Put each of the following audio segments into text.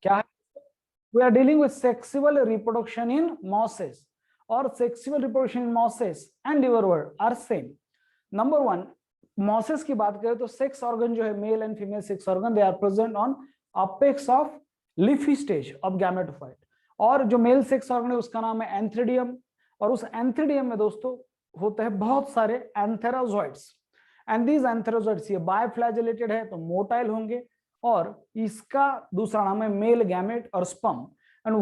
क्या है? We are dealing with sexual reproduction in mosses, और sexual reproduction in mosses and liverwort are same. Number one, mosses की बात करें तो सेक्स ऑर्गन जो है, male and female sex organ, they are present on apex of leafy stage of gametophyte. और जो male sex organ है उसका नाम है एंथ्रीडियम, और उस एंथ्रीडियम में दोस्तों होते हैं बहुत सारे एंथेरोजॉइड्स, एंड दीज एंथेरोजॉइड्स ये बायफ्लैजेलेटेड है तो मोटाइल होंगे, और इसका दूसरा नाम है मेल गैमेट और sperm, and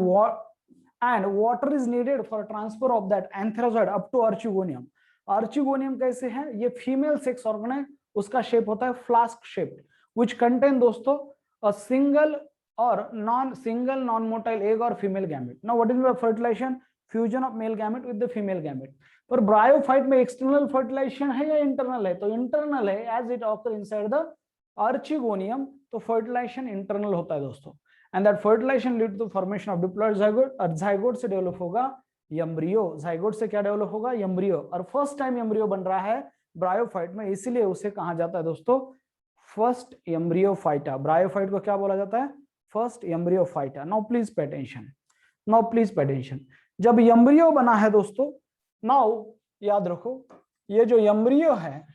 water is needed for transfer of that antherozoid up to archegonium. Archegonium कैसे है? ये फीमेल सेक्स ऑर्गन है, उसका शेप होता है फ्लास्क शेप, विच कंटेन दोस्तों अ सिंगल और नॉन मोटाइल एग और female gamete. Now what is fertilization? Fusion of male gamete with the female gamete. पर ब्रायोफाइट में एक्सटर्नल फर्टिलाइजेशन है या इंटरनल है? तो इंटरनल है, as it occur inside the archegonium, तो फर्टिलाइजेशन इंटरनल होता है दोस्तों। And that fertilization lead to formation of diploid zygote, और जाइगोट से डेवलप होगा एम्ब्रियो। जाइगोट से क्या डेवलप होगा? एम्ब्रियो। और फर्स्ट टाइम एम्ब्रियो बन रहा है ब्रायोफाइट में, इसीलिए उसे कहा जाता है दोस्तों फर्स्ट एम्ब्रियोफाइटा। ब्रायोफाइट को क्या बोला जाता है? First embryophyta. Now please pay attention, now please pay attention. जब एम्ब्रियो बना है दोस्तों, नाउ याद रखो, ये जो एम्ब्रियो है,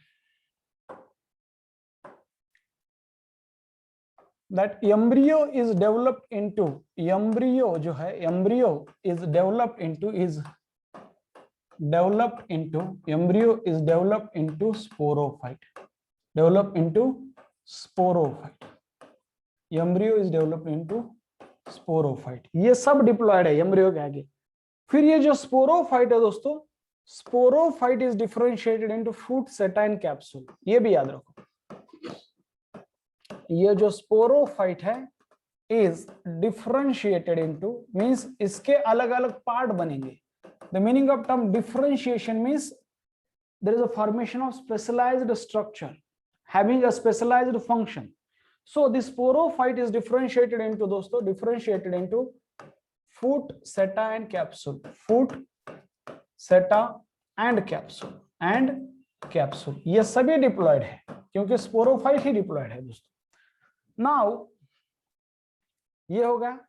that embryo is developed into, embryo जो है, embryo is developed into embryo is developed into sporophyte, developed into sporophyte, embryo is developed into sporophyte। ये सब डिप्लॉयड है एम्ब्रियो के आगे। फिर ये जो स्पोरोफाइट है दोस्तों, sporophyte is differentiated into fruit seta and capsule. ये भी याद रखो, ये जो स्पोरोफाइट है इज डिफरेंशिएटेड इनटू, मींस इसके अलग अलग पार्ट बनेंगे। The meaning of term differentiation means there is a formation of specialised structure having a specialised function. So this sporophyte is differentiated into दोस्तों, differentiated into foot seta and capsule, foot seta and capsule ये सभी diploid है, क्योंकि sporophyte ही diploid है दोस्तों। Now ये हो गया।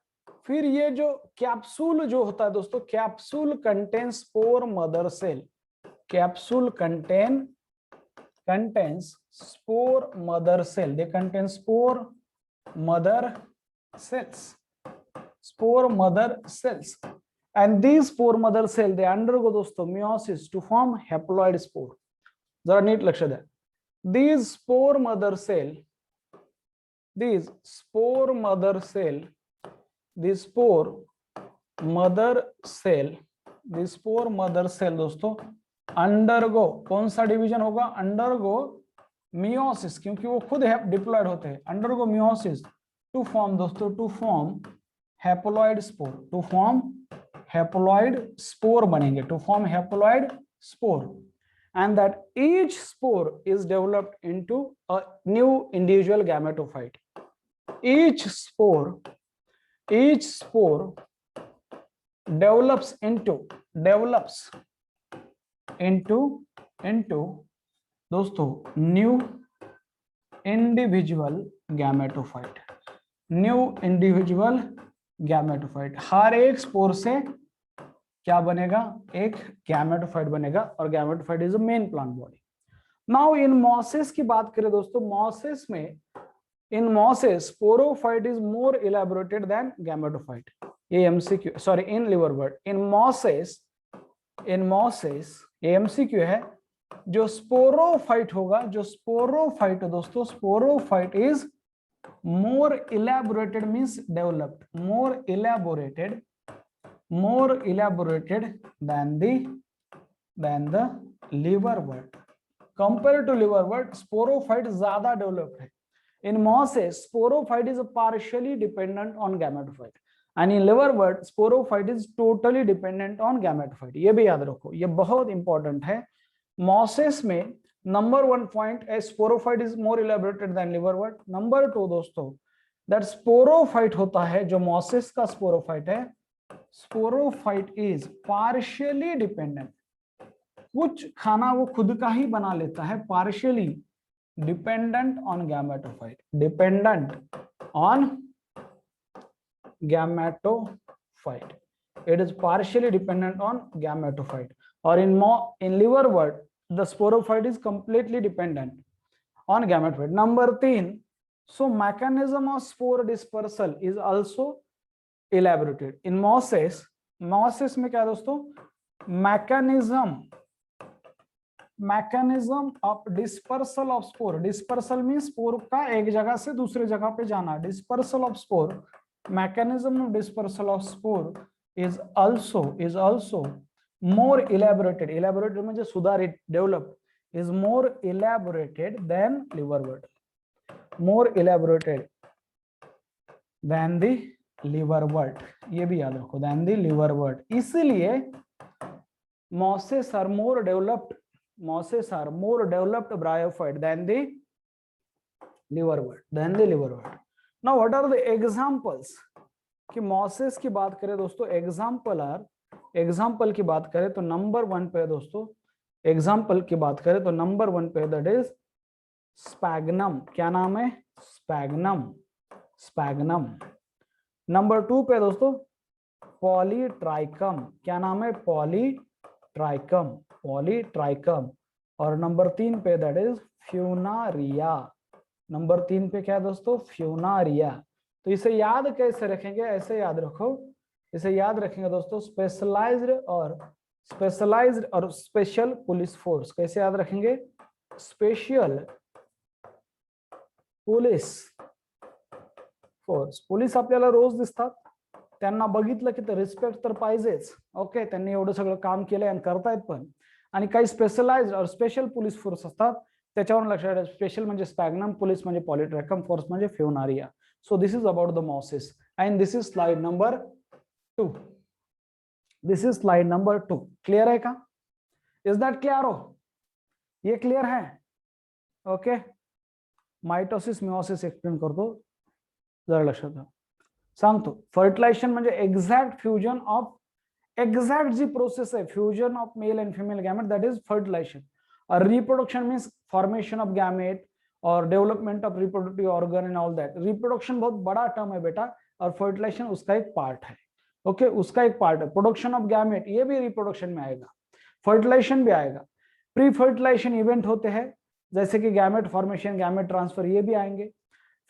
फिर ये जो कैप्सूल जो होता है दोस्तों, capsule contains spore mother cell, capsule contains spore mother cell, they contain spore mother cells, and these spore mother cell they undergo दोस्तों meiosis to form haploid spore। जरा नीट लक्ष्य दे, these spore mother cell दोस्तों undergo, कौन सा division होगा? Undergo meiosis, क्योंकि वो खुद डिप्लॉयड होते हैं। अंडरगो मियोसिस टू फॉर्म दोस्तों, टू फॉर्म हैप्लॉइड स्पोर बनेंगे, to form haploid spore, and that each spore is developed into a new individual gametophyte. each spore develops into दोस्तों new individual gametophyte. हर एक spore से क्या बनेगा? एक gametophyte बनेगा, और gametophyte is a main plant body. Now in mosses की बात करें दोस्तों, मॉसेस में in mosses sporophyte is more elaborated than gametophyte। ये MCQ, sorry in liverwort, in mosses ये MCQ है। जो स्पोरोफाइट होगा, जो स्पोरोफाइट दोस्तों, sporophyte is more elaborated means developed, more elaborated than the liverwort। compared to liverwort sporophyte ज्यादा developed है। In mosses, sporophyte is partially dependent on gametophyte, and in liverwort, sporophyte is totally dependent on gametophyte। ये भी याद रखो, ये बहुत important है। mosses में number 1 point, sporophyte is more elaborated than liverwort। Number 2 दोस्तों, that sporophyte होता है, जो mosses का sporophyte है, sporophyte is partially dependent, कुछ खाना वो खुद का ही बना लेता है, partially dependent on gametophyte, dependent on gametophyte. It is partially dependent on gametophyte. Or in liver wort, the sporophyte is completely dependent on gametophyte. Number 3, so mechanism of spore dispersal is also elaborated. In mosses में क्या दोस्तों, mechanism of dispersal of spore. Dispersal means spore का एक जगह से दूसरे जगह पे जाना. Dispersal of spore, mechanism of dispersal of spore is also more elaborated. Elaborated means सुधारित, developed, is more elaborated than liverwort. More elaborated than the liverwort. ये भी याद रखो, than the liverwort. इसलिए mosses are more developed bryophyte than the liverwort. Now what are the examples? कि mosses की बात करें दोस्तों, example की बात करें तो नंबर 1 पे दोस्तों, एग्जाम्पल की बात करें तो नंबर 1 पे दैट इज स्पैग्नम. क्या नाम है? स्पैग्नम. नंबर 2 पे दोस्तों पॉलीट्राइकम. क्या नाम है? पॉलीट्राइकम. और नंबर 3 पे दैट इज फ्यूनारिया. नंबर 3 पे क्या है दोस्तों? फ्यूनारिया. तो इसे याद कैसे रखेंगे? ऐसे याद रखो. इसे याद रखेंगे दोस्तों, स्पेशलाइज्ड और स्पेशल पुलिस फोर्स. कैसे याद रखेंगे? Special police force. पोलीस आपल्याला रोज दिसतात, त्यांना बघितलं की तर रिस्पेक्ट तर पाहिजेच. ओके, त्यांनी एवढं सगळं काम केलंय आणि करतायत पण. आणि काही स्पेशलाइज्ड और स्पेशल पोलीस फोर्स असतात, त्याच्यावर लक्षात ठेवा. स्पेशल म्हणजे स्पॅग्नम, पोलीस म्हणजे पॉलीट्रॅकम, फोर्स म्हणजे funaria. So this is about the mosses and this is slide number 2. This is slide number 2. Clear है का? Is that clear? हो, ये क्लियर है? ओके. माइटोसिस मिओसिस एक्सप्लेन करतो, जरा लक्षात घ्या. सांगतो, फर्टिलायझेशन म्हणजे एक्झॅक्ट फ्युजन ऑफ, एक्झॅक्ट जी प्रोसेस आहे fusion of male and female gamete, that is fertilization. और reproduction means formation of gamete और development of reproductive organ and all that. Reproduction बहुत बड़ा टर्म है बेटा, और फर्टिलाइजेशन उसका एक पार्ट है. ओके, उसका एक पार्ट है. प्रोडक्शन ऑफ गैमेट ये भी रिप्रोडक्शन में आएगा, फर्टिलाइजेशन भी आएगा. प्री फर्टिलाइजेशन इवेंट होते हैं जैसे कि गैमेट फॉर्मेशन, गैमेट ट्रांसफर, ये भी आएंगे.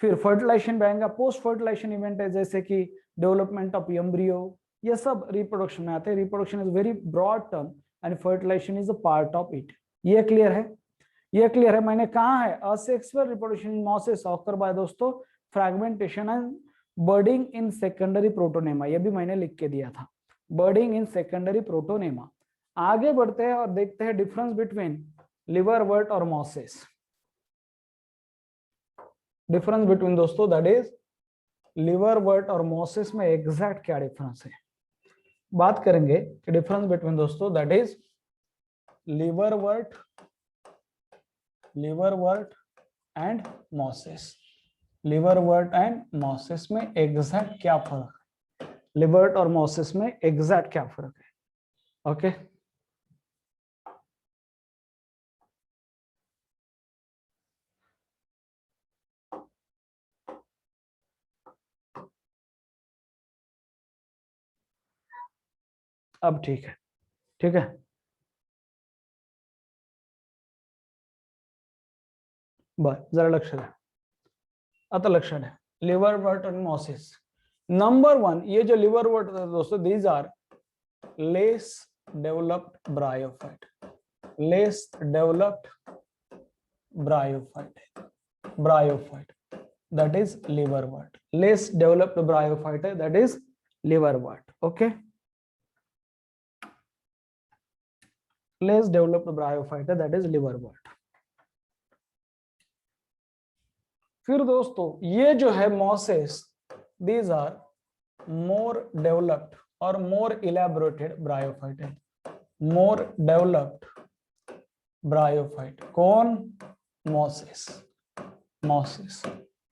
फिर फर्टिलाइजेशन भी आएगा. पोस्ट फर्टिलाइजेशन इवेंट है जैसे कि डेवलपमेंट ऑफ एम्ब्रियो, ये सब रिप्रोडक्शन में आते हैं. Reproduction is very broad term and fertilization is a part of it. ये क्लियर है? ये क्लियर है? मैंने कहा है asexual reproduction in mosses occur by दोस्तों fragmentation and budding in secondary protonema. ये भी मैंने लिख के दिया था, बर्डिंग इन सेकेंडरी प्रोटोनेमा. आगे बढ़ते हैं और देखते हैं डिफरेंस बिटवीन लिवरवर्ट और मॉसेस. डिफरेंस बिटवीन दोस्तों दैट इज लिवरवर्ट और मॉसेस में एग्जैक्ट क्या डिफरेंस है. बात करेंगे कि डिफरेंस बिटवीन दोस्तों that is liverwort and mosses. Liverwort and mosses में एग्जैक्ट क्या फर्क है? लिवरवर्ट और मॉसेस में एग्जैक्ट क्या फर्क है? ओके, अब ठीक है. ठीक है, बर जरा लक्ष द्या. आता लक्ष द्या, लिवरवर्ट आणि मॉसेस. नंबर 1, ये जो लिवरवर्ट दोस्तों, these are less developed bryophyte. Less developed bryophyte that is liverwort. Less developed bryophyte that is liverwort. Okay, less developed bryophyte that is liverwort. फिर दोस्तों ये जो है mosses, these are more developed और more elaborated bryophyte. more developed bryophyte. कौन? Mosses.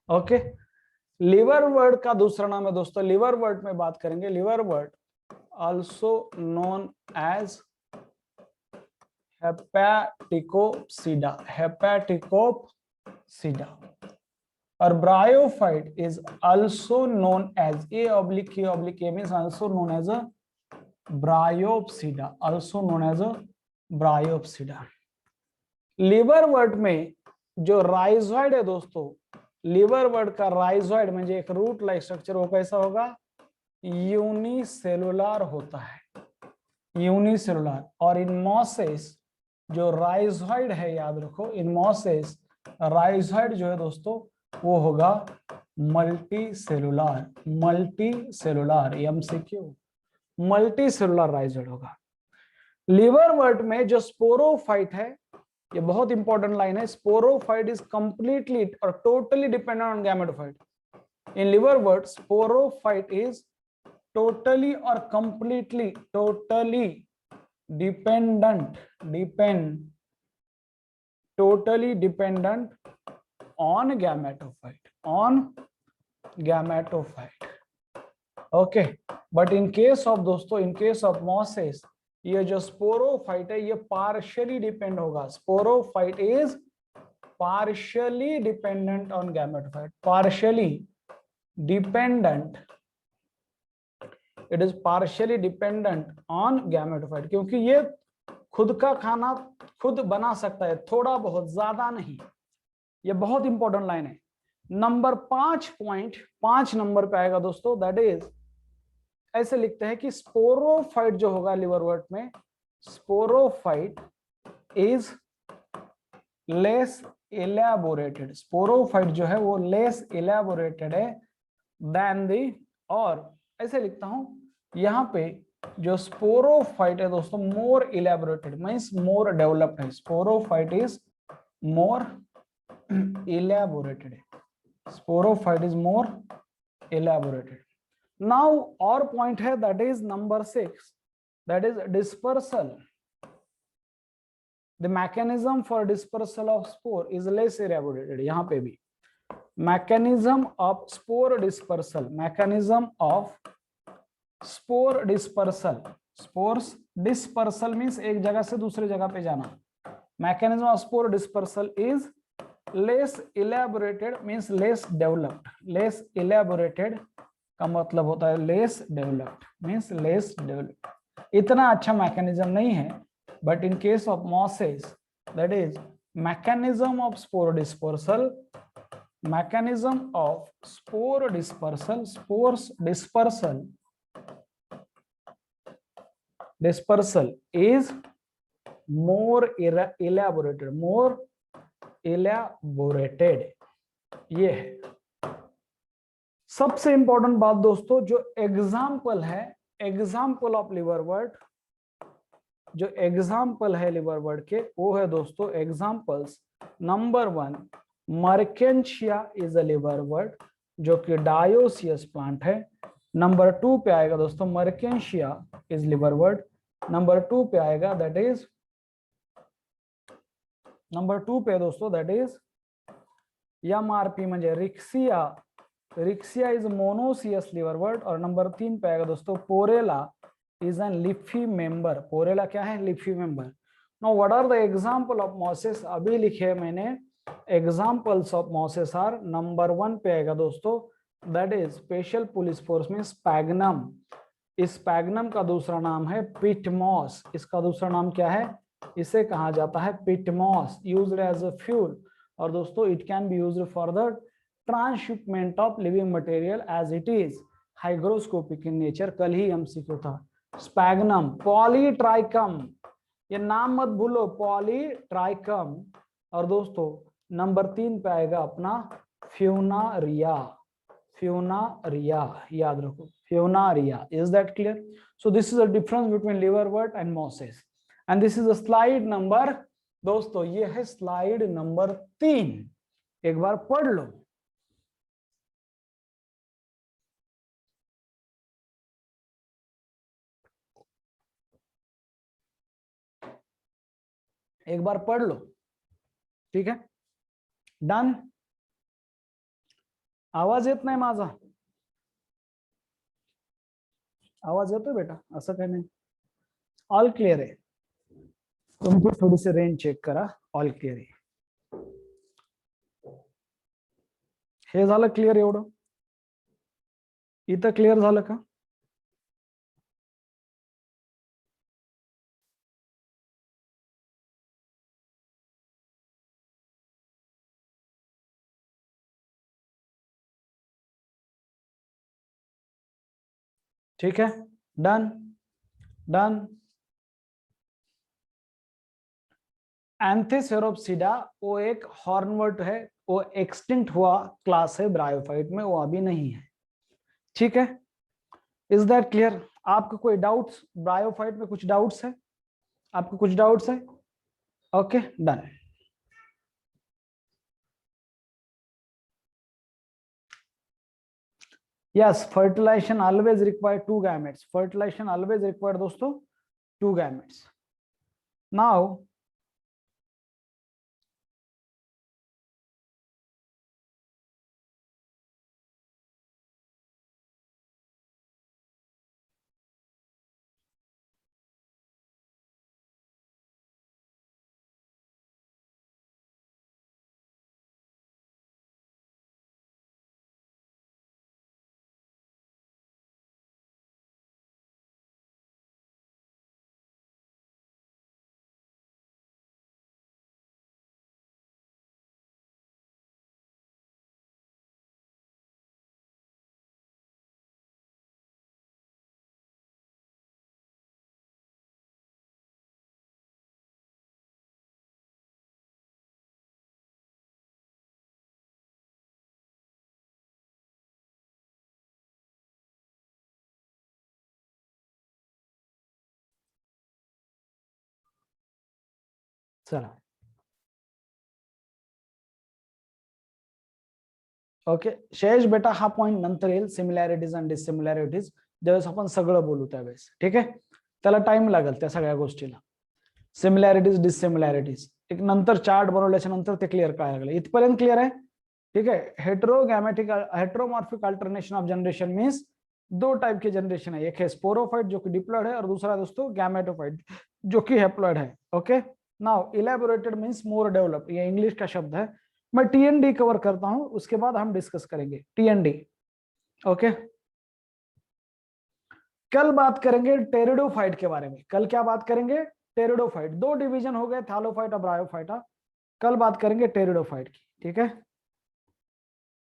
Okay, liverwort का दूसरा नाम है दोस्तों, लिवरवर्ट में बात करेंगे. Liverwort also known as hepaticopsida. Hepaticopsida. और bryophyte is also known as A/K means also known as a bryopsida, also known as a bryopsida. Liverwort में जो राइजोइड है दोस्तों, लिवरवर्ट का राइजोइड म्हणजे एक रूट लाइक स्ट्रक्चर, वो कैसा होगा, यूनिसेलुलर होता है, यूनिसेलुलर। और इन मॉसेस जो राइजोइड है, याद रखो इन मॉसेस राइजोइड जो है दोस्तों वो होगा multi cellular, multi cellular, MCQ, multi cellular rhizoid होगा। लिवरवर्ट में जो स्पोरोफाइट है, ये बहुत इंपॉर्टेंट लाइन है, स्पोरोफाइट इज कंप्लीटली और totally dependent on gametophyte. In liverwort sporophyte is totally और completely, totally dependent, totally dependent on gametophyte, okay। but in case of दोस्तों, in case of mosses, ये जो sporophyte है ये partially depend होगा, sporophyte is partially dependent on gametophyte, partially dependent, it is partially dependent on gametophyte, क्योंकि ये खुद का खाना खुद बना सकता है, थोड़ा बहुत, ज्यादा नहीं। ये बहुत इंपॉर्टेंट लाइन है। नंबर 5 नंबर पे आएगा दोस्तों, दैट इज ऐसे लिखते हैं कि स्पोरोफाइट जो होगा लिवरवर्ट में, sporophyte is less elaborated, sporophyte जो है वो लेस इलैबोरेटेड है देन दी, और ऐसे लिखता हूं यहां पे जो स्पोरोफाइट है दोस्तों मोर इलैबोरेटेड मींस मोर डेवलप्ड है, sporophyte is more elaborated, sporophyte is more elaborated. Now और पॉइंट है that is number 6, that is dispersal. The mechanism for dispersal of spore is less elaborated, यहां पे भी mechanism of spore dispersal, mechanism of spore dispersal, spores dispersal means एक जगह से दूसरे जगह पे जाना, mechanism of spore dispersal is less elaborated means less developed, less elaborated का मतलब होता है less developed means less developed, इतना अच्छा मैकेनिज्म नहीं है। But in case of mosses that is mechanism of spore dispersal, mechanism of spore dispersal, spores dispersal, dispersal is more elaborated, more elaborated, ये है सबसे इंपॉर्टेंट बात दोस्तों। जो एग्जाम्पल है, एग्जाम्पल ऑफ लिवरवर्ट, जो एग्जाम्पल है लिवरवर्ट के वो है दोस्तों examples, number 1 Marchantia is a liverwort जो कि डायोसियस प्लांट है। नंबर 2 पे आएगा दोस्तों मर्केंशिया इज लिवरवर्ट, नंबर 2 पे आएगा दैट इज, नंबर 2 पे दोस्तों दैट इज MRP म्हणजे riccia, riccia is monoecious liverwort. और नंबर 3 पे आएगा दोस्तों porella is an leafy member, porella क्या है, leafy member. Now what are the example of mosses, अभी लिखे मैंने examples of mosses are, number 1 पे आएगा दोस्तों that is special police force में स्पैग्नम, इस स्पैग्नम का दूसरा नाम है पिटमॉस, इसका दूसरा नाम क्या है, इसे कहा जाता है peat moss, used as a fuel. और दोस्तों it can be used for the transshipment of living material as it is hygroscopic in nature, कल ही MCQ था। स्पैग्नम, पॉलीट्राइकम, ये नाम मत भूलो, पॉलीट्राइकम। और दोस्तों नंबर 3 पे आएगा अपना फ्यूनारिया, फ्यूनारिया, याद रखो Funaria, is that clear? So this is the difference between liverwort and mosses and this is the slide number, दोस्तों ये है स्लाइड नंबर 3, एक बार पढ़ लो। एक बार पढ़ लो, ठीक है, डन। आवाज येत नाही माझा, आवाज येतोय बेटा, असं काही नाही, ऑल क्लियर आहे, तुमची थोडीशी रेंज चेक करा, ऑल क्लियर आहे, हे झालं क्लिअर एवढं? इथं क्लिअर झालं का? ठीक है, डन डन। एंथेसेरोप्सिडा वो एक हॉर्नवर्ट है, वो एक्सटिंक्ट हुआ क्लास है ब्रायोफाइट में, वो अभी नहीं है। ठीक है, इज दैट क्लियर? आपको कोई डाउट्स ब्रायोफाइट में? कुछ डाउट्स है आपको? कुछ डाउट्स है? Okay, done. yes, fertilization always require two gametes. Fertilization always require दोस्तों two gametes. Now चला, ओके शेष बेटा हा पॉइंट नंतर येईल, सिमिलॅरिटीज अँड डिसिमिलॅरिटीज, ज्यावेळेस आपण सगळं बोलू त्यावेळेस. ठीक आहे, त्याला टाइम लागेल त्या सगळ्या गोष्टीला. सिमिलॅरिटीज डिसिमिलॅरिटीज एक नंतर चार्ट बनवल्याच्या नंतर ते क्लिअर करायला लागले. इथपर्यंत क्लिअर आहे? ठीक है, heterogametic heteromorphic alternation of generation means दो टाइप के जनरेशन है, एक है स्पोरोफाइट जो कि डिप्लॉयड है और दूसरा दोस्तों गैमेटोफाइट जो कि हैप्लॉयड है. Okay, now elaborated means more developed, ये इंग्लिश का शब्द है. मैं टीएनडी कवर करता हूं, उसके बाद हम डिस्कस करेंगे टीएनडी. ओके, कल बात करेंगे टेरिडोफाइट के बारे में. कल क्या बात करेंगे? टेरिडोफाइट. दो डिवीजन हो गए, थैलोफाइट और ब्रायोफाइट. कल बात करेंगे टेरिडोफाइट की. ठीक है,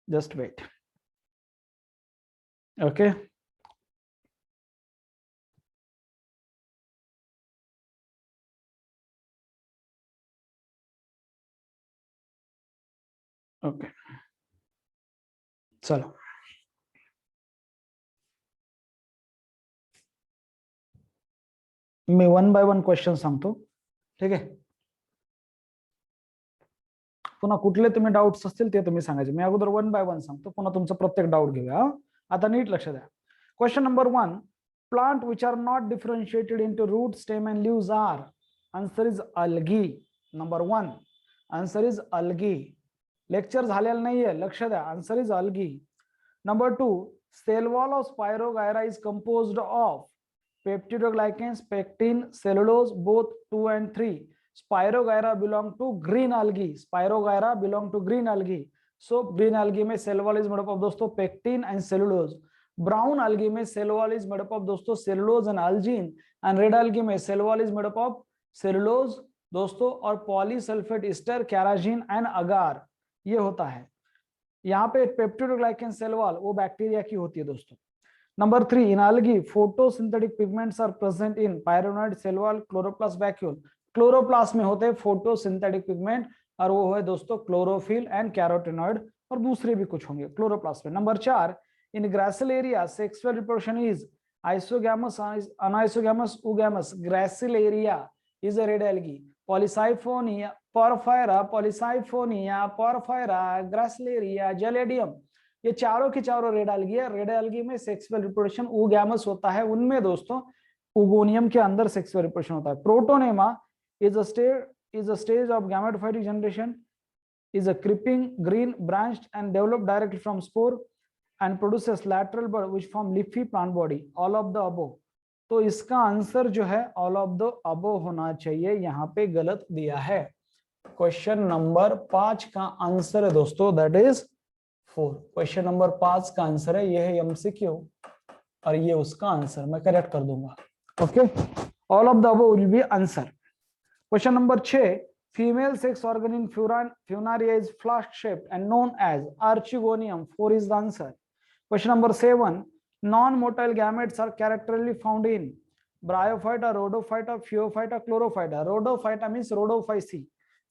just wait. Okay, okay, चलो मी वन बाय वन क्वेश्चन सांगतो. ठीक आहे, पुन्हा कुठले तुम्ही डाउट्स असतील ते तुम्ही सांगायचे. मी अगोदर वन बाय वन सांगतो, पुन्हा तुमचं प्रत्येक डाउट घेऊया. आता नीट लक्ष द्या. Question number 1, plant which are not differentiated into root, stem and leaves are. Answer is algae. Number 1 answer is algae. Lecture झालेलं नाहीये, लक्ष द्या. Answer is algae. Number 2, cell wall of spirogyra is composed of peptidoglycans, pectin, cellulose, both 2 and 3. Spirogyra belong to green algae. Spirogyra belong to green algae. So green algae में cell wall is made up of दोस्तों pectin and cellulose. Brown algae में cell wall is made up of दोस्तों cellulose and algin. And red algae में cell wall is made up of cellulose दोस्तों और polysulfate ester, carrageen and agar. ये होता है. यहाँ पे पेप्टिडोग्लाइकन सेल वॉल वो बैक्टीरिया की होती है दोस्तों. Number 3, in algae, photosynthetic pigments are present in pyronoid, cell wall, chloroplast, vacuole. Chloroplast में होते हैं फोटोसिंथेटिक पिगमेंट और वो है दोस्तों क्लोरोफिल एंड कैरोटिनॉइड और दूसरे भी कुछ होंगे क्लोरोप्लास्ट में. Number 4, in gracilaria sexual reproduction is isogamous, anisogamous, oogamous. Gracilaria is a red algae. Polysiphonia, porphyra, polysiphonia, porphyra, gracilaria, gelidium, ये चारों की चारों रेड एल्गी है. रेड एल्गी में सेक्सुअल रिप्रोडक्शन उगैमस होता है, उनमें दोस्तों उगोनियम के अंदर सेक्सुअल रिप्रोडक्शन होता है. Protonema is a stage of gametophytic generation, is a creeping green branched and developed directly from spore and produces lateral bud which form leafy plant body. All of the above. तो इसका answer जो है all of the above होना चाहिए, यहाँ पे गलत दिया है. क्वेश्चन नंबर 5 का आंसर है दोस्तों दैट इज 4। क्वेश्चन नंबर 5 का आंसर है, ये है एमसीक्यू और ये उसका आंसर, मैं करेक्ट कर दूंगा। Okay, all of the above will be answer. Question number 6, female sex organ in funaria is flask shaped and known as archegonium. 4 is the answer. Question number 7, non-motile gametes are characteristically found in bryophyta, rhodophyta, phaeophyta, chlorophyta. Rhodophyta means rhodophyceae,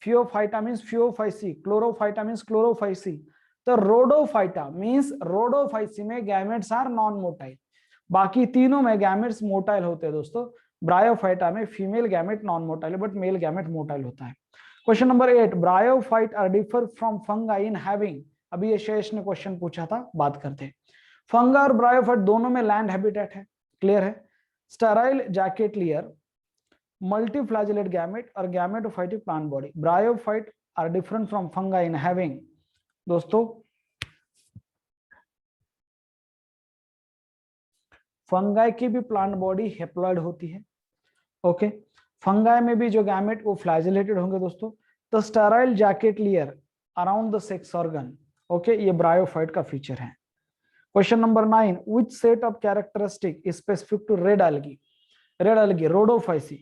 phaeophyta means phaeophyceae, chlorophyta means chlorophyceae. तो rhodophyta means rhodophyceae में gametes are non-motile, बाकी तीनों में gametes motile होते हैं दोस्तों। Bryophyta में female gamete non motile है बट मेल गैमेट मोटाइल होता है। Question number 8, bryophyte are differ from fungi in having, अभी ये शेष ने क्वेश्चन पूछा था, बात करते हैं। फंगा और ब्रायोफाइट दोनों में लैंड हैबिटेट है, क्लियर है। Sterile jacket layer, multiflagellate gamete और gametophytic plant body. Bryophyte are different from fungi in having, दोस्तों फंगाई की भी प्लांट बॉडी हेप्लॉइड होती है। ओके, फंगाई में भी जो गैमेट वो फ्लैजेलेटेड होंगे दोस्तों। तो sterile jacket layer around the sex organ, okay, ये ब्रायोफाइट का फीचर है। Question number 9, which set of characteristic is specific to red algae? Red algae, rhodophyceae,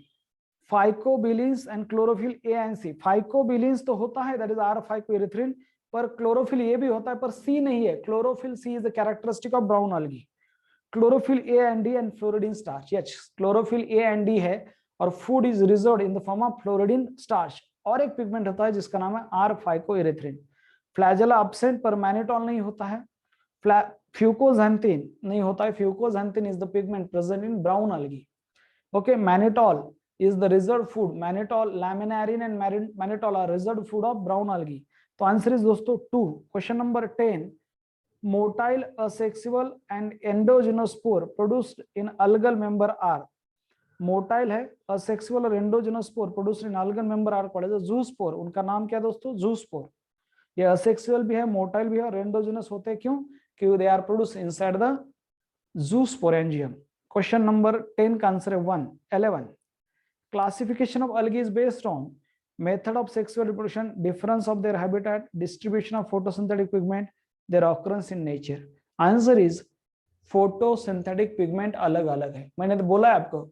phycobilins and chlorophyll A and c. Phycobilins तो होता है, that is are फाइकोइरिथ्रिन, पर chlorophyll A भी होता है पर सी नहीं है। Chlorophyll C is the characteristic of brown algae। Chlorophyll A and D and floridean starch, yes, chlorophyll A and D है और food is reserved in the form of floridean starch. और एक पिगमेंट होता है जिसका नाम है आर फाइकोइरिथ्रिन। फ्लैजेला अब्सेंट पर मैनिटॉल नहीं होता है। फ्यूकोजैंथिन नहीं होता है, fucoxanthin is the pigment present in brown algae। Okay, mannitol is the reserved food, mannitol, laminarin and mannitol are reserved food of brown algae। तो आंसर इज दोस्तों 2। Question number 10, motile, asexual and endogenous spore produced in algal member are। Motile है, asexual और endogenous spore produced in algal member are called as zoospore। उनका नाम क्या है दोस्तों? zoospore। ये asexual भी है, मोटाइल भी है और endogenous होते हैं, क्यों? क्योंकि they are produced inside the zoosporangium। Question number 10 का आंसर है 1। 11, classification of algae is based on method of sexual reproduction, difference of their habitat, distribution of photosynthetic pigment, their occurrence in nature। Answer is photosynthetic pigment अलग अलग है, मैंने तो बोला है आपको।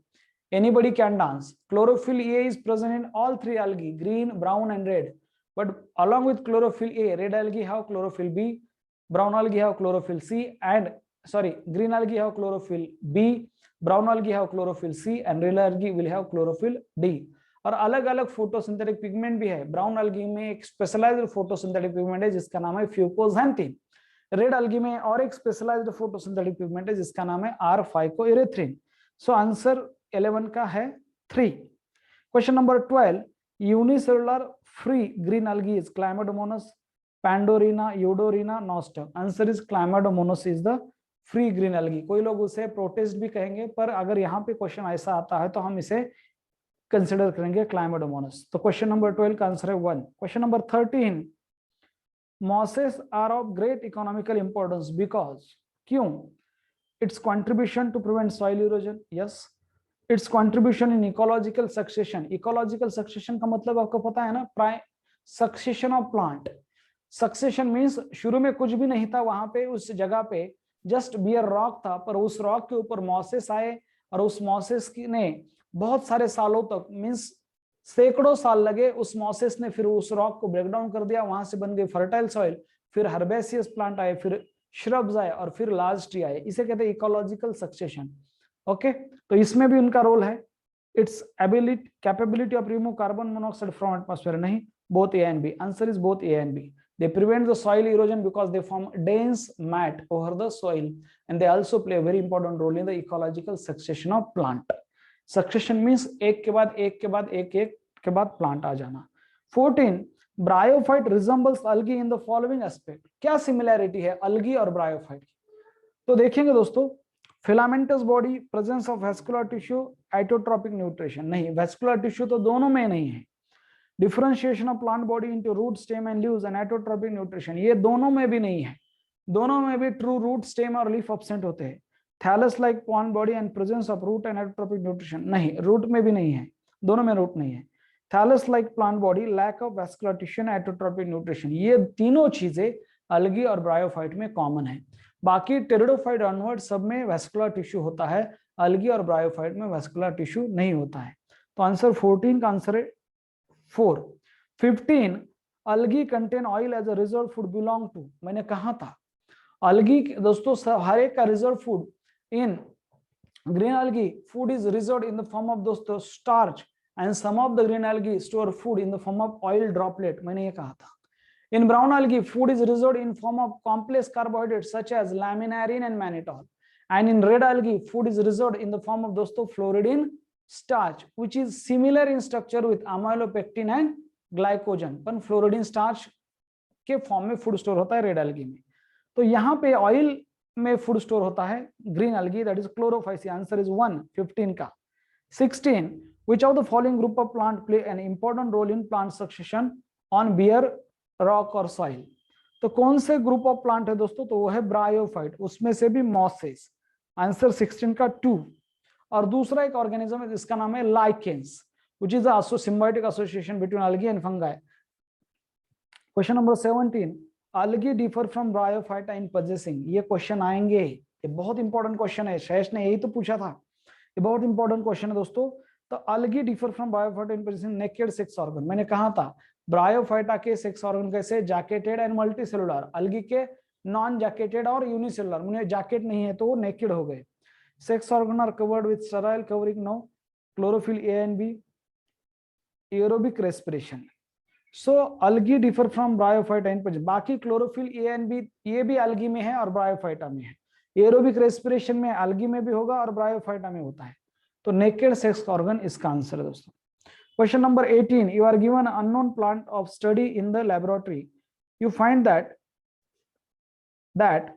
anybody can dance, chlorophyll A is present in all 3 algae, green, brown and red, but along with chlorophyll A, red algae have chlorophyll B, brown algae have chlorophyll C, and green algae have chlorophyll B, brown algae have chlorophyll C and red algae will have chlorophyll D। और अलग अलग photosynthetic pigment भी है। Brown algae में एक specialised photosynthetic pigment है जिसका नाम है फ्यूकोजैंथिन। रेड algae में और एक स्पेशलाइज्ड फोटोसिंथेटिक पिगमेंट है जिसका नाम है आर फाइकोइरिथ्रिन। सो आंसर 11 का है 3। Question number 12, unicellular free green algae is chlamydomonas, pandorina, eudorina, nostoc. Answer is chlamydomonas is the free green algae। कोई लोग उसे प्रोटेस्ट भी कहेंगे, पर अगर यहाँ पे क्वेश्चन ऐसा आता है तो हम इसे कंसिडर करेंगे क्लाइमेडोमोनास। तो क्वेश्चन नंबर 12 का आंसर है 1। Question number 13, mosses are of great economical importance because, क्यों? Its contribution to prevent soil erosion, yes. Its contribution in ecological succession. Ecological succession का मतलब आपको पता है ना, succession of plant. Succession means शुरू में कुछ भी नहीं था वहां पे, उस जगह पे जस्ट बियर रॉक था, पर उस रॉक के ऊपर मॉसेस आए और उस मॉसेस ने बहुत सारे सालों तक, मीन्स सैकड़ों साल लगे, उस मॉसेस ने फिर उस रॉक को ब्रेक डाउन कर दिया, वहां से बन गई फर्टाइल सॉइल, फिर हर्बेसियस प्लांट आए, फिर श्रब्स आए और फिर लार्ज ट्री आए। इसे कहते हैं इकोलॉजिकल सक्सेशन। ओके, तो इसमें भी उनका रोल है। Its ability, capability of remove carbon monoxide from atmosphere, नहीं, both A and B. Answer is both A and B. They prevent the soil erosion because they form dense mat over the soil, and they also play a very important role in the ecological succession of plant। Succession means एक के बाद एक के बाद एक के बाद plant आ जाना। 14, bryophyte resembles algae in the following aspect। क्या similarity है algae और bryophyte की? तो देखेंगे दोस्तों, filamentous body, presence of vascular tissue, autotrophic nutrition। नहीं, vascular tissue तो दोनों में नहीं है। Differentiation of plant body into root, stem and leaves and autotrophic nutrition, ये दोनों में भी नहीं है। दोनों में भी ट्रू रूट, स्टेम और लीफ एब्सेंट होते हैं। Thallus like plant body and presence of root and autotrophic nutrition, नहीं, रूट में भी नहीं है, दोनों में रूट नहीं है। Thallus like plant body, lack of vascular tissue and autotrophic nutrition, ये तीनों चीजें अलगी और ब्रायोफाइट में कॉमन है। बाकी टेरिडोफाइट ऑनवर्ड सब में वेस्कुलर टिश्यू होता है, अलगी और ब्रायोफाइट में वेस्कुलर टिश्यू नहीं होता है। तो आंसर 14 का आंसर है 4। 15 algae contain oil as a reserve food belong to, मैंने कहा था अलगी दोस्तों हर एक का reserve food in green algae food is reserved in the form of दोस्तों starch and some of the green algae store food in the form of oil droplet, मैंने ये कहा था। In brown algae food is reserved in form of complex carbohydrates such as laminarin and mannitol, and in red algae food is reserved in the form of दोस्तों fluoridine starch which is similar in structure with amylopectin and glycogen, पर fluoridine starch के form में food store होता है red algae में। तो यहाँ पे ऑयल में फूड स्टोर होता है green algae, that is Chlorophyceae. Answer is 1 15 का। 16 which of the following group of plant play an important role in plant succession on bare rock or soil, तो कौन से ग्रुप ऑफ प्लांट है दोस्तों, तो वो है ब्रायोफाइट, उसमें से भी मॉसेस। आंसर 16 का 2। और दूसरा एक ऑर्गेनिज्म है जिसका नाम है lichens which is a symbiotic association between algae and fungi। Question number 17 algae differ from bryophyta in possessing, ये क्वेश्चन आएंगे, ये बहुत इंपॉर्टेंट क्वेश्चन है, शेष ने यही तो पूछा था, ये बहुत इंपॉर्टेंट क्वेश्चन है दोस्तों। तो algae differ from bryophyta in possessing naked sex organ, मैंने कहा था ब्रायोफाइटा के सेक्स ऑर्गन कैसे, जैकेटेड एंड मल्टीसेलुलर, algae के नॉन जैकेटेड और यूनिसेलुलर, उन्हें जैकेट नहीं है तो वो नेकेड हो गए। Sex organ are covered with sterile covering, no chlorophyll A and B, aerobic respiration. So algae differ from bryophyta in position, बाकी क्लोरोफिल ए एंड बी ये भी अलगी में है और ब्रायोफाइटा में है। एरोबिक रेस्पिरेशन में अलगी में भी होगा और ब्रायोफाइटा में होता है। तो नेकेड सेक्स ऑर्गन इसका आंसर है दोस्तों। Question number 18 you are given unknown plant of study in the laboratory, you find that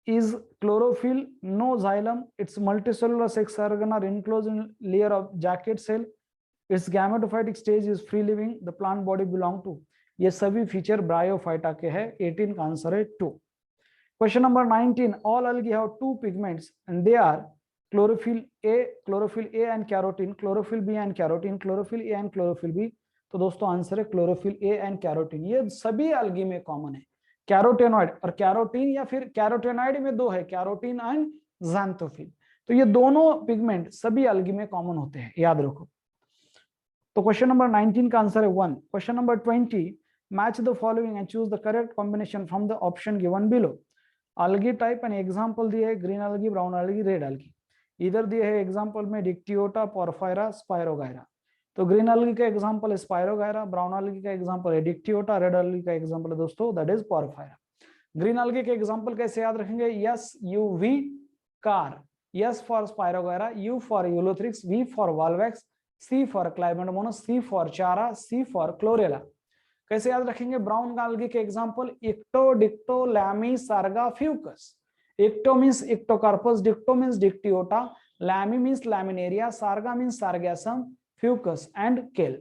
is chlorophyll, no xylem, its multicellular sex organ are enclosed in layer of jacket cell, its gametophytic stage is free living, the plant body belong to, ये सभी feature bryophyta के है। 18 का answer है 2। Question number 19 all algae have two pigments and they are chlorophyll A and carotene, chlorophyll B and carotene, chlorophyll A and chlorophyll B। तो दोस्तों answer है chlorophyll A and carotene, ये सभी algae में कॉमन है। Carotenoid और carotene या फिर कैरोटेनॉइड में दो है, कैरोटीन एंड ज़ैंथोफिल, तो ये दोनों पिगमेंट सभी algae में कॉमन होते हैं, याद रखो। तो क्वेश्चन नंबर 19 का आंसर है 1। Question number 20 match the following and choose the correct combination from the option given below. Algae type and example दिए है green algae, brown algae, red algae. इधर दिए है एग्जांपल में डिक्टियोटा, पोरफायरा, स्पायरोगायरा। तो green algae का example है spirogyra, brown अलगी का एग्जांपल है डिक्टियोटा, रेड अलगी का एग्जांपल है दोस्तों that is porphyra. Green algae के एग्जांपल कैसे याद रखेंगे, S U V car, S for spirogyra, U for ulothrix, V for volvox, C for chlamydomonas, C for chara, C for chlorella. कैसे याद रखेंगे ब्राउन अलगी के example, ecto, dicto, lami, sarga, fucus. Ecto means ectocarpus, dicto means dictyota, lami means laminaria, sarga means sargassum, fucus and kelp.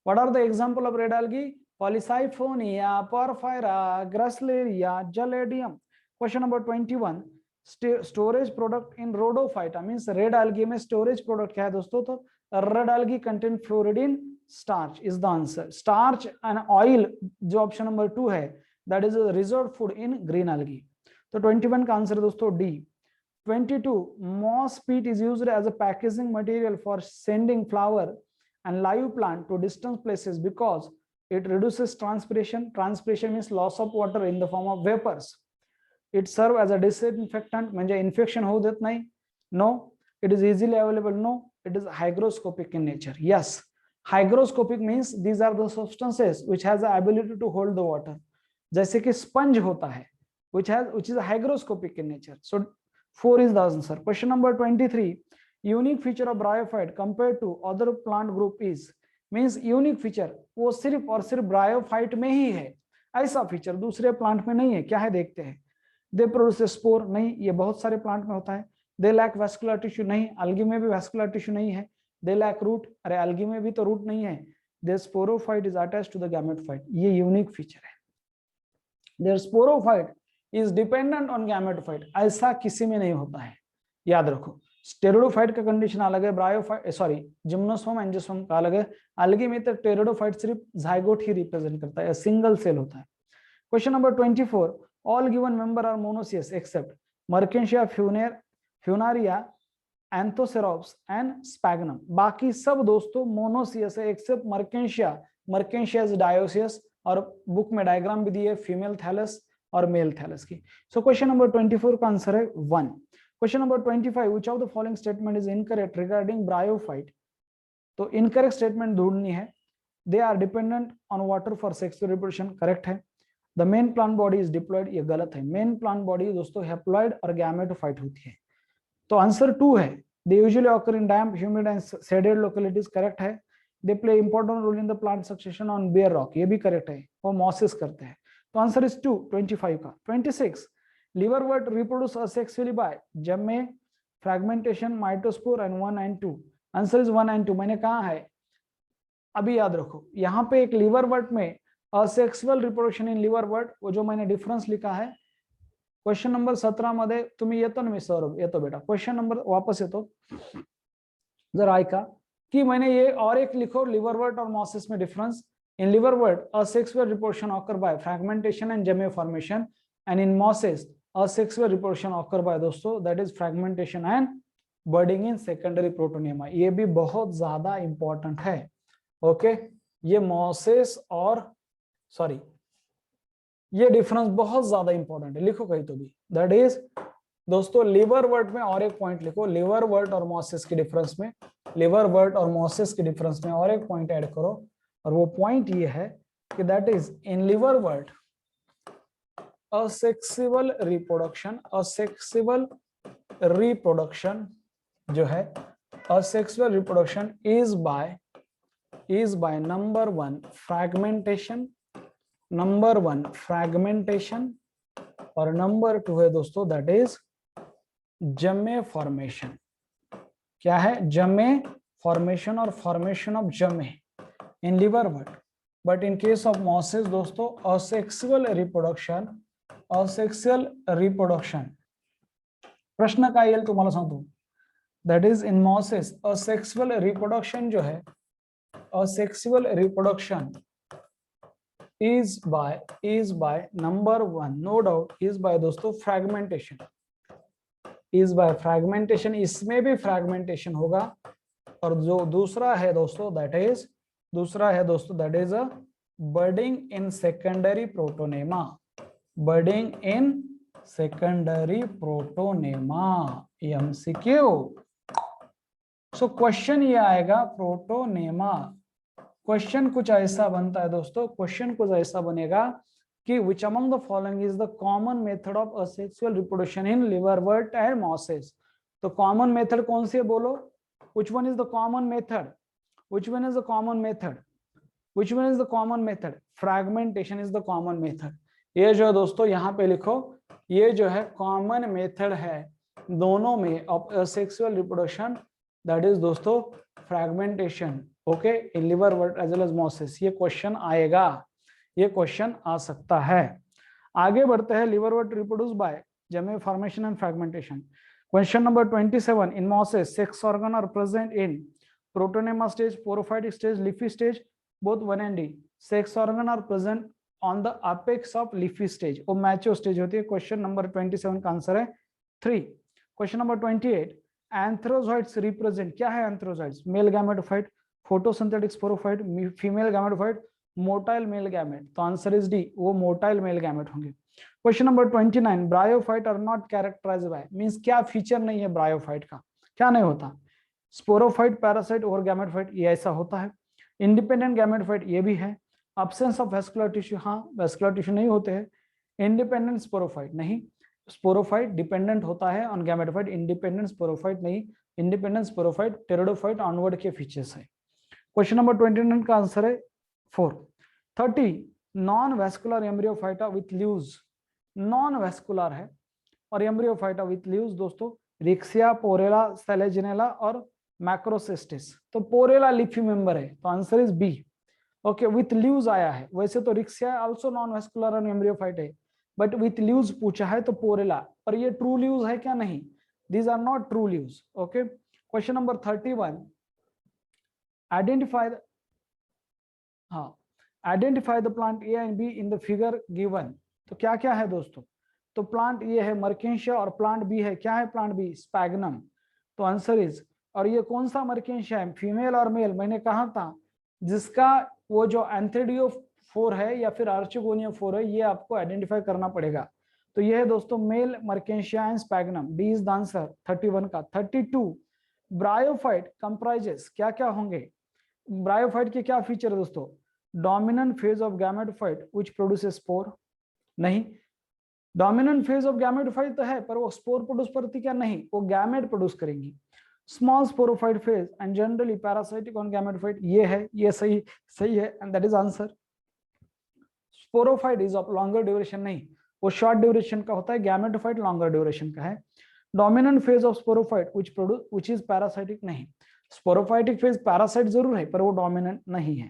What are the example of red अलगी, Polysiphonia, porphyra, gracilaria, gelidium. Question number 21 storage product in rhodophyta means red algae में storage product क्या है दोस्तों, तो red algae contain fluoridine starch is the answer, starch and oil जो option number 2 है that is a reserved food in green algae। तो 21 का answer है दोस्तों D. 22 moss peat is used as a packaging material for sending flower and live plant to distant places because it reduces transpiration, transpiration means loss of water in the form of vapors, it serve as a disinfectant म्हणजे infection होऊ देत नाही, no, it is easily available, no, it is hygroscopic in nature, yes, hygroscopic means these are the substances which has the ability to hold the water, जैसे कि sponge होता है which is hygroscopic in nature, so 4 is the answer। question number 23 unique feature of bryophyte compared to other plant group is means unique feature वो सिर्फ और सिर्फ bryophyte में ही है, ऐसा फीचर दूसरे प्लांट में नहीं है। क्या है देखते हैं, दे प्रोड्यूस स्पोर, नहीं, ये बहुत सारे प्लांट में होता है। दे लैक वेस्कुलर टिश्यू, नहीं, अलगी में भी वेस्कुलर टिश्यू नहीं है। दे लैक रूट, अरे अलगी में भी तो रूट नहीं है। Their sporophyte is attached to the gametophyte, ये यूनिक फीचर है। Their sporophyte is dependent on gametophyte, ऐसा किसी में नहीं होता है, याद रखो। टेरिडोफाइट का कंडीशन अलग है, ब्रायोफाइट सॉरी जिम्नोस्पर्म एंजियोस्पर्म का अलग है। अलगी में तो टेरिडोफाइट सिर्फ जाइगोट ही रिप्रेजेंट करता है, सिंगल सेल होता है। Question number 24 all given member are monoecious except marchantia, funaria, anthoceros and sphagnum. बाकी सब दोस्तों मोनोसियस है except marchantia. Marchantia is dioecious, और बुक में डायग्राम भी दी है फीमेल थैलस और मेल थैलस की। सो क्वेश्चन नंबर 24 का आंसर है 1। Question number 25, which of the following statement is incorrect regarding bryophyte. तो इनकरेक्ट स्टेटमेंट ढूंढनी है। They are dependent on water for sexual reproduction, correct है। The main plant body is diploid, ये गलत है। Main plant body दोस्तों haploid और gametophyte होती है। तो आंसर 2 है। They usually occur in damp, humid and shaded localities, correct है। They play important role in the plant succession on bare rock, ये भी करेक्ट है। वो मॉसेस करते हैं। तो आंसर इज 2, 25 का। 26, liverwort reproduce asexually by gemmae, fragmentation, mitospore and 1 and 2। Answer is 1 and 2। मैंने कहा है, अभी याद रखो, यहाँ पे एक लिवरवर्ट में असेक्सुअल रिप्रोडक्शन इन लिवरवर्ट, वो जो मैंने डिफरेंस लिखा है क्वेश्चन नंबर 17 मध्ये तुम्ही येतो ना, मी सौरभ येतो बेटा, क्वेश्चन नंबर वापस येतो जरा ऐका कि मैंने ये और एक लिखो लिवरवर्ट और मॉसेस में difference. In liverwort asexual reproduction occur by fragmentation and gemmae formation, and in mosses asexual reproduction occur by दोस्तों that is fragmentation and budding in secondary protonema. ये भी बहुत ज्यादा इंपॉर्टेंट है। ओके, ये मॉसेस और सॉरी ये डिफरेंस बहुत ज्यादा इंपॉर्टेंट है, लिखो कहीं तो भी। दैट इज दोस्तों लिवरवर्ट में और एक पॉइंट लिखो, लिवरवर्ट और मॉसेस के डिफरेंस में, लिवरवर्ट और मॉसेस के डिफरेंस में और एक पॉइंट ऐड करो, और वो पॉइंट ये है कि that is in liverwort asexual reproduction जो है, asexual reproduction is by number 1 fragmentation, और नंबर 2 है दोस्तों दैट इज जमे फॉर्मेशन। क्या है? जमे फॉर्मेशन और formation of gemmae in liverwort. But in case of mosses दोस्तों असेक्सुअल रिप्रोडक्शन प्रश्न काय येईल तुम्हाला सांगतो, that is in mosses asexual reproduction जो है, asexual reproduction is by number 1 no doubt is by दोस्तों फ्रैगमेंटेशन, is by फ्रैगमेंटेशन, इसमें भी फ्रैगमेंटेशन होगा। और जो दूसरा है दोस्तों that is a budding in secondary protonema, budding in secondary protonema, MCQ. So question ये आएगा प्रोटोनेमा। क्वेश्चन कुछ ऐसा बनता है दोस्तों, क्वेश्चन कुछ ऐसा बनेगा कि which among the following is the common method of asexual reproduction in liverwort and mosses। तो कॉमन मेथड कौन सी है बोलो, which one is the common method, which one is the common method, which one is the common method, fragmentation is the common method। ये जो है दोस्तों यहाँ पे लिखो, ये जो है कॉमन मेथड है दोनों में of asexual reproduction, that is दोस्तों fragmentation. Okay, in liverwort as well as mosses. ये क्वेश्चन आएगा, ये क्वेश्चन आ सकता है। आगे बढ़ते हैं, liverwort reproduce by gemmae formation and fragmentation. Question number 27, in mosses sex organ are present in protonema stage, sporophytic stage, leafy stage, both 1 and D। Sex organ are present on the apex of leafy stage, वो mature stage होती है। Question number 27 का answer है 3। Question number 28, antherozoids represent, क्या है antherozoids? Male gametophyte, photosynthetic sporophyte, female gametophyte, motile male gamete. तो answer is D, वो motile male gamete होंगे। Question number 29, bryophyte are not characterised by, means क्या feature नहीं है ब्रायोफाइट का, क्या नहीं होता? स्पोरोफाइट, पैरासाइट और गैमेटोफाइट, ये ऐसा होता है। इंडिपेंडेंट गैमेटोफाइट ये भी है। अब्सेंस ऑफ वेस्कुलर टिश्यू, हाँ वेस्कुलर टिश्यू नहीं होते हैं। इंडिपेंडेंट स्पोरोफाइट नहीं, स्पोरोफाइट डिपेंडेंट होता है ऑन गैमेटोफाइट, इंडिपेंडेंट स्पोरोफाइट नहीं। इंडिपेंडेंट स्पोरोफाइट टेरिडोफाइट ऑनवर्ड के फीचर्स है। क्वेश्चन नंबर 29 का आंसर है 4। 30, non vascular embryophyta with leaves, non vascular है और एम्ब्रियोफाइटा विथ लीव्स दोस्तों रिक्सिया, पोरेला, सेलेजिनेला और मैक्रोसिस्टिस। तो पोरेला लीफी मेंबर है, तो answer is B. Okay, with leaves आया है, वैसे तो Riccia also non vascular and embryophyte है, बट विथ लीव्स पूछा है तो पोरेला, पर ये ट्रू लीव्स है क्या? नहीं, these are not true leaves. Okay, question number 31, identify identify the plant A and B in the figure given. तो क्या क्या है दोस्तों? तो प्लांट ये है मर्केंशिया और प्लांट बी है, क्या है प्लांट बी? स्पैग्नम। तो आंसर इज, और ये कौन सा मर्केंशिया है, फीमेल और मेल? मैंने कहा था जिसका वो जो एंथ्रेडियो 4 है या फिर आर्चिगोनिया 4 है, ये आपको आइडेंटिफाई करना पड़ेगा। तो ये है दोस्तों male marchantia and sphagnum, D is the answer 31 का। 32 ब्रायोफाइट कंप्राइजेस, क्या क्या होंगे? ब्रायोफाइट के क्या फीचर है दोस्तों? Dominant phase of gametophyte which produces spore, नहीं। डोमिनेंट फेज ऑफ गैमेटोफाइट तो है, पर वो स्पोर प्रोड्यूस करती क्या? नहीं, वो गैमेट प्रोड्यूस करेंगी। Small sporophyte phase and generally parasitic on gametophyte, ये है, ये सही सही है and that is answer. Sporophyte is of longer duration, नहीं, वो शॉर्ट ड्यूरेशन का होता है, गैमेटोफाइट लॉन्गर ड्यूरेशन का है। Dominant phase of sporophyte which is parasitic, नहीं। स्पोरोफाइटिक फेज पैरासाइट जरूर है पर वो डोमिनेंट नहीं है।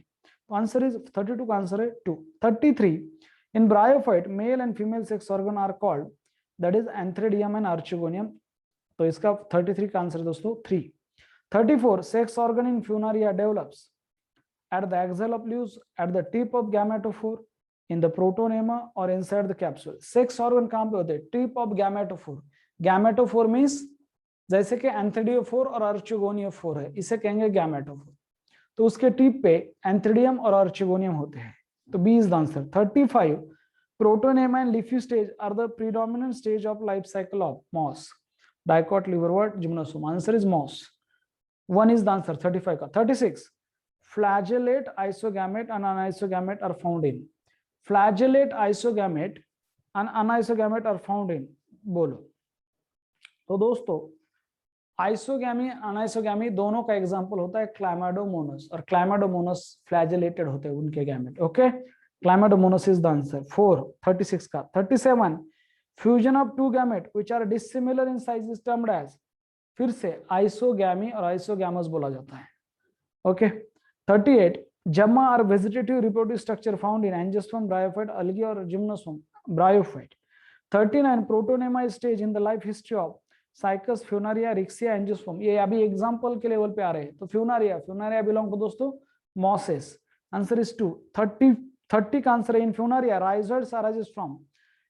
तो आंसर इज 32 का आंसर है 2। 33 in bryophyte male and female sex organ are called, that is antheridium and archegonium. तो इसका 33 का आंसर दोस्तों 3। 34 sex organ in Funaria develops at the axial of leaves, at the tip of gametophore, in the protonema or inside the capsule। Sex organ कहां पे होते हैं? Tip of gametophore. Gametophore means जैसे कि एंथ्रेडियोफोर और आर्चिगोनियोफोर है, इसे कहेंगे गैमेटोफोर। तो उसके टिप पे एंथ्रेडियम और आर्चिगोनियम होते हैं। तो B is the answer. 35 protonema and leafy stage are the predominant stage of life cycle of moss, dicot, liverwort, gymnosperm. Answer is moss, 1 is the answer 35 का। 36 flagellate isogamete and anisogamete are found in, flagellate isogamete and anisogamete are found in, बोलो। तो दोस्तों isogamy अनाइसोगैमी दोनों का example होता है क्लैमाडोमोनस, और क्लैमाडोमोनस flagellated होते हैं उनके gamete. Okay, Chlamydomonas is the answer 4। 36 का। 37 fusion of two gamete which are dissimilar in size is termed as, फिर से आइसोगैमी और आइसोगैमस बोला जाता है। ओके। 38 जमा और vegetative reproductive structure found in angiosperm, bryophyte, algae और gymnosperm, bryophyte. 39 protonema stage in the life history of Cycas, Funaria, Riccia, angiosperm. ये अभी एग्जांपल के लेवल पे आ रहे हैं। तो फ्यूनारिया, फ्यूनारिया बिलोंग टू दोस्तों मॉसेस। Answer is 2। 30 का आंसर है in Funaria rhizoids arises from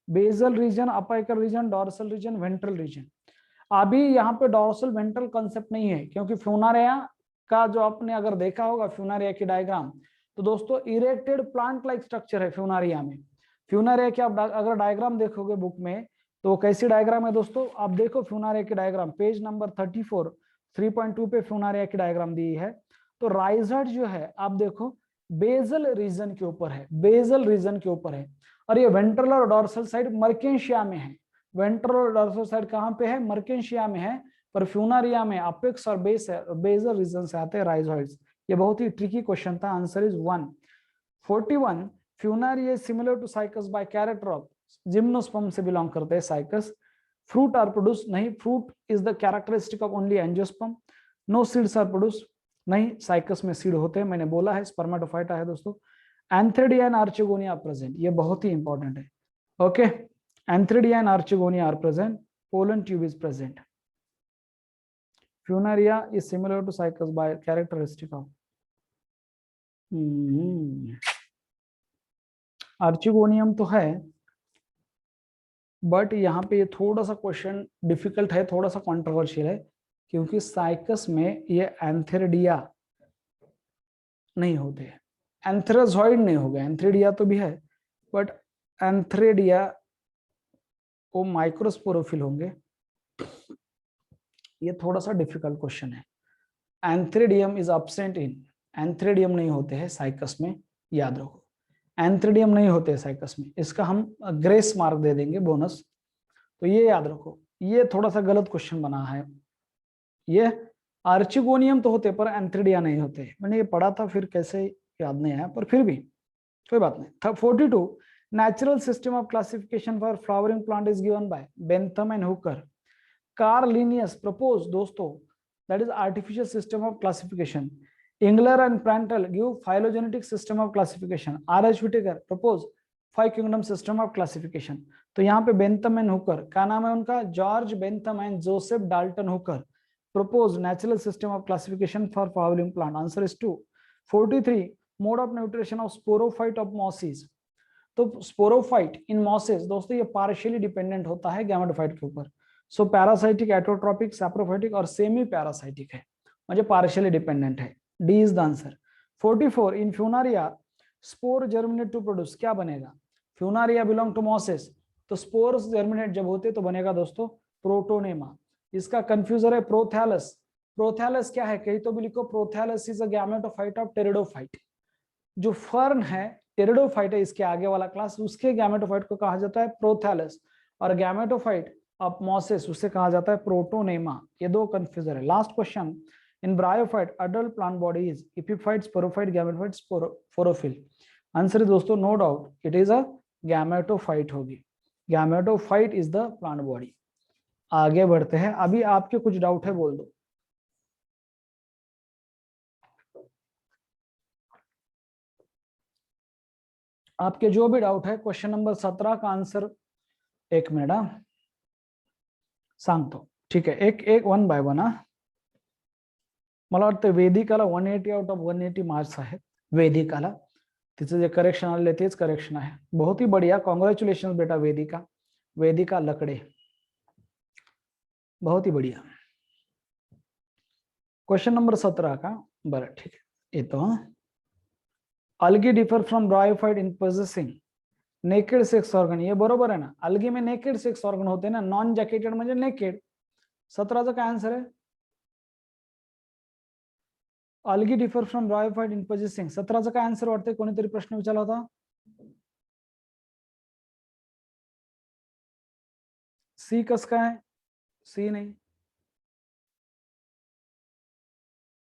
basal region, apical region, dorsal region, ventral region. अभी यहाँ पे डोर्सल वेंट्रल कॉन्सेप्ट नहीं है, क्योंकि फ्यूनारिया का जो आपने अगर देखा होगा फ्यूनारिया की डायग्राम, तो दोस्तों इरेक्टेड प्लांट लाइक स्ट्रक्चर है फ्यूनारिया में। फ्यूनारिया की आप अगर डायग्राम देखोगे बुक में, तो कैसी डायग्राम है दोस्तों? आप देखो फ्यूनारिया की डायग्राम, पेज नंबर 34 3.2 पे फ्यूनारिया की डायग्राम दी है। तो राइजर्ड जो है आप देखो बेजल रीजन के ऊपर है, बेजल रीजन के ऊपर है, और ये वेंट्रल और डोर्सल साइड मर्केंशिया में है। वेंट्रल और डोर्सल साइड कहां पे है? मर्केंशिया में है। पर फ्यूनारिया में अपेक्स और बेस है, बेजल रीजन से आते हैं राइजोइड्स। ये बहुत ही ट्रिकी क्वेश्चन था। Answer is 1। 41 funaria similar to cycas by character of, gymnosperm से बिलोंग करते हैं साइकस। फ्रूट आर प्रोड्यूस, नहीं, fruit is the characteristic of only angiosperm. No seeds are produce, नहीं, साइकस में सीड होते हैं, मैंने बोला है, स्पर्मेटोफाइटा है दोस्तों। एंथ्रेडिया एंड आर्चिगोनिया प्रेजेंट, ये बहुत ही इंपॉर्टेंट है। Okay, antheridia and archegonia are present, pollen tube is present. Funaria is similar to cycas by characteristic of archegonium तो है, बट यहाँ पे ये थोड़ा सा क्वेश्चन डिफिकल्ट है, थोड़ा सा कॉन्ट्रोवर्शियल है, क्योंकि साइकस में ये एंथेरिडिया नहीं होते, एंथ्रेजॉइड नहीं हो गया, एंथ्रेडिया तो भी है, बट एंथ्रेडिया वो माइक्रोस्पोरोफिल होंगे। ये थोड़ा सा डिफिकल्ट क्वेश्चन है। एंथ्रेडियम इज एब्सेंट इन, एंथ्रेडियम नहीं होते हैं साइकस में, याद रखो, एंथ्रेडियम नहीं होते हैं साइकस में। इसका हम ग्रेस मार्क दे देंगे, बोनस। तो ये याद रखो, ये थोड़ा सा गलत क्वेश्चन बना है। ये आर्चिगोनियम तो होते पर एंथ्रेडिया नहीं होते, मैंने ये पढ़ा था, फिर कैसे याद नहीं आया, पर फिर भी कोई बात नहीं। 42 natural system of classification for flowering plant is given by Bentham and Hooker. Karl Linnaeus propose दोस्तों, that is artificial system of classification. Engler and Prandtl give phylogenetic system of classification. R.H. Whittaker propose 5 kingdom system of classification. तो यहाँ पे Bentham and Hooker, क्या नाम है उनका? George Bentham and Joseph Dalton Hooker propose natural system of classification for flowering plant. Answer is 2. 43 mode of nutrition of sporophyte of mosses. तो sporophyte in mosses दोस्तों ये पार्शियली डिपेंडेंट होता है gametophyte के ऊपर। सो पैरासाइटिक, एटोट्रॉपिक, सैप्रोफाइटिक और semi parasitic है, मुझे पार्शियली डिपेंडेंट है। D is the answer. 44 in Funaria spore germinate to produce, क्या बनेगा? फ्यूनारिया बिलोंग टू मॉसेस, तो स्पोर्स जर्मिनेट जब होते तो बनेगा दोस्तों प्रोटोनेमा। इसका कंफ्यूजर है प्रोथैलस। प्रोथैलस क्या है? कहीं तो भी लिखो prothallus is a gametophyte of pteridophyte. जो फर्न है टेरिडोफाइट है, इसके आगे वाला क्लास, उसके गैमेटोफाइट को कहा जाता है प्रोथैलस, और गैमेटोफाइट ऑफ मॉसेस उसे कहा जाता है प्रोटोनेमा। ये दो कंफ्यूजर है। Last question, in bryophyte adult plant body is epiphyte, sporophyte, gametophyte, sporophyll. Answer दोस्तों no doubt it is a gametophyte होगी। Gametophyte is the plant body. आगे बढ़ते हैं, अभी आपके कुछ डाउट है बोल दो। आपके जो भी डाउट है, क्वेश्चन नंबर 17 का आंसर 1 मिनट सांगतो, ठीक आहे? एक 1 बाय 1 मला वाटतं वेदिकाला 180 आउट ऑफ 180 मार्क्स आहेत वेदिकाला, तिचं जे करेक्शन आलेलं तेच करेक्शन आहे। बहुत ही बढ़िया, कॉन्ग्रॅच्युलेशन बेटा वेदिका, वेदिका लकडे, बहुत ही बढ़िया। क्वेश्चन नंबर 17 का, बरं ठीक आहे येतो। Algae differ from bryophyte in possessing naked sex organ, ये बरोबर आहे ना? अल्गी में नेकेड सेक्स ऑर्गन होते ना, नॉन जॅकेटेड म्हणजे नेकेड। 17चा काय आन्सर आहे? Algae differ from bryophyte in possessing, 17चा काय आन्सर वाटतंय? कोणीतरी प्रश्न विचारला होता? सी कस काय? सी नाही,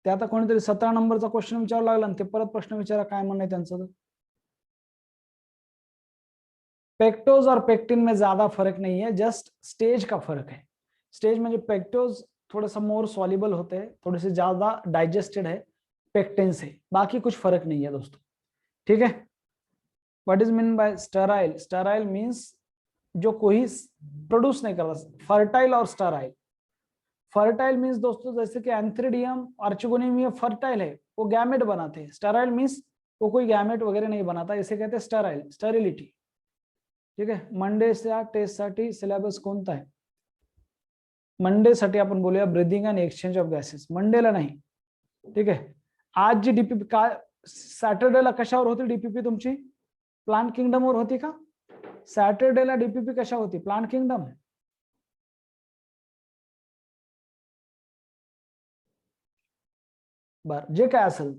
ते आता कोणीतरी 17 नंबरचा क्वेश्चन विचारायला लागला आणि ते परत प्रश्न विचारा, काय म्हणणं आहे त्यांचं? पेक्टोज और पेक्टिन में ज्यादा फर्क नहीं है, जस्ट स्टेज का फर्क है। स्टेज में जो पेक्टोज थोड़ा सा मोर सॉल्युबल होते हैं, थोड़े से ज्यादा डाइजेस्टेड है पेक्टिन से, बाकी कुछ फर्क नहीं है दोस्तों, ठीक है? What is mean by sterile? Sterile means जो कोई प्रोड्यूस नहीं कर रहा। फर्टाइल और स्टेराइल, फर्टाइल मीन्स दोस्तों जैसे कि एंथ्रिडियम, आर्चिगोनियम, ये फर्टाइल है, वो गैमेट बनाते हैं। स्टेराइल मीन्स वो कोई गैमेट वगैरह नहीं बनाता, इसे कहते हैं स्टेराइल, स्टेरिलिटी, ठीक आहे? मंडेच्या टेस्टसाठी सिलेबस कोणता आहे? मंडेसाठी आपण बोलूया breathing and exchange of gases, Mandela नाही, ठीक आहे? आज जी डीपीपी का सॅटर्डेला कशावर होती डीपीपी तुमची? प्लांट किंगडम वर होती का? सॅटर्डेला डीपीपी कशा होती? Plant kingdom. बर, जे काय असेल,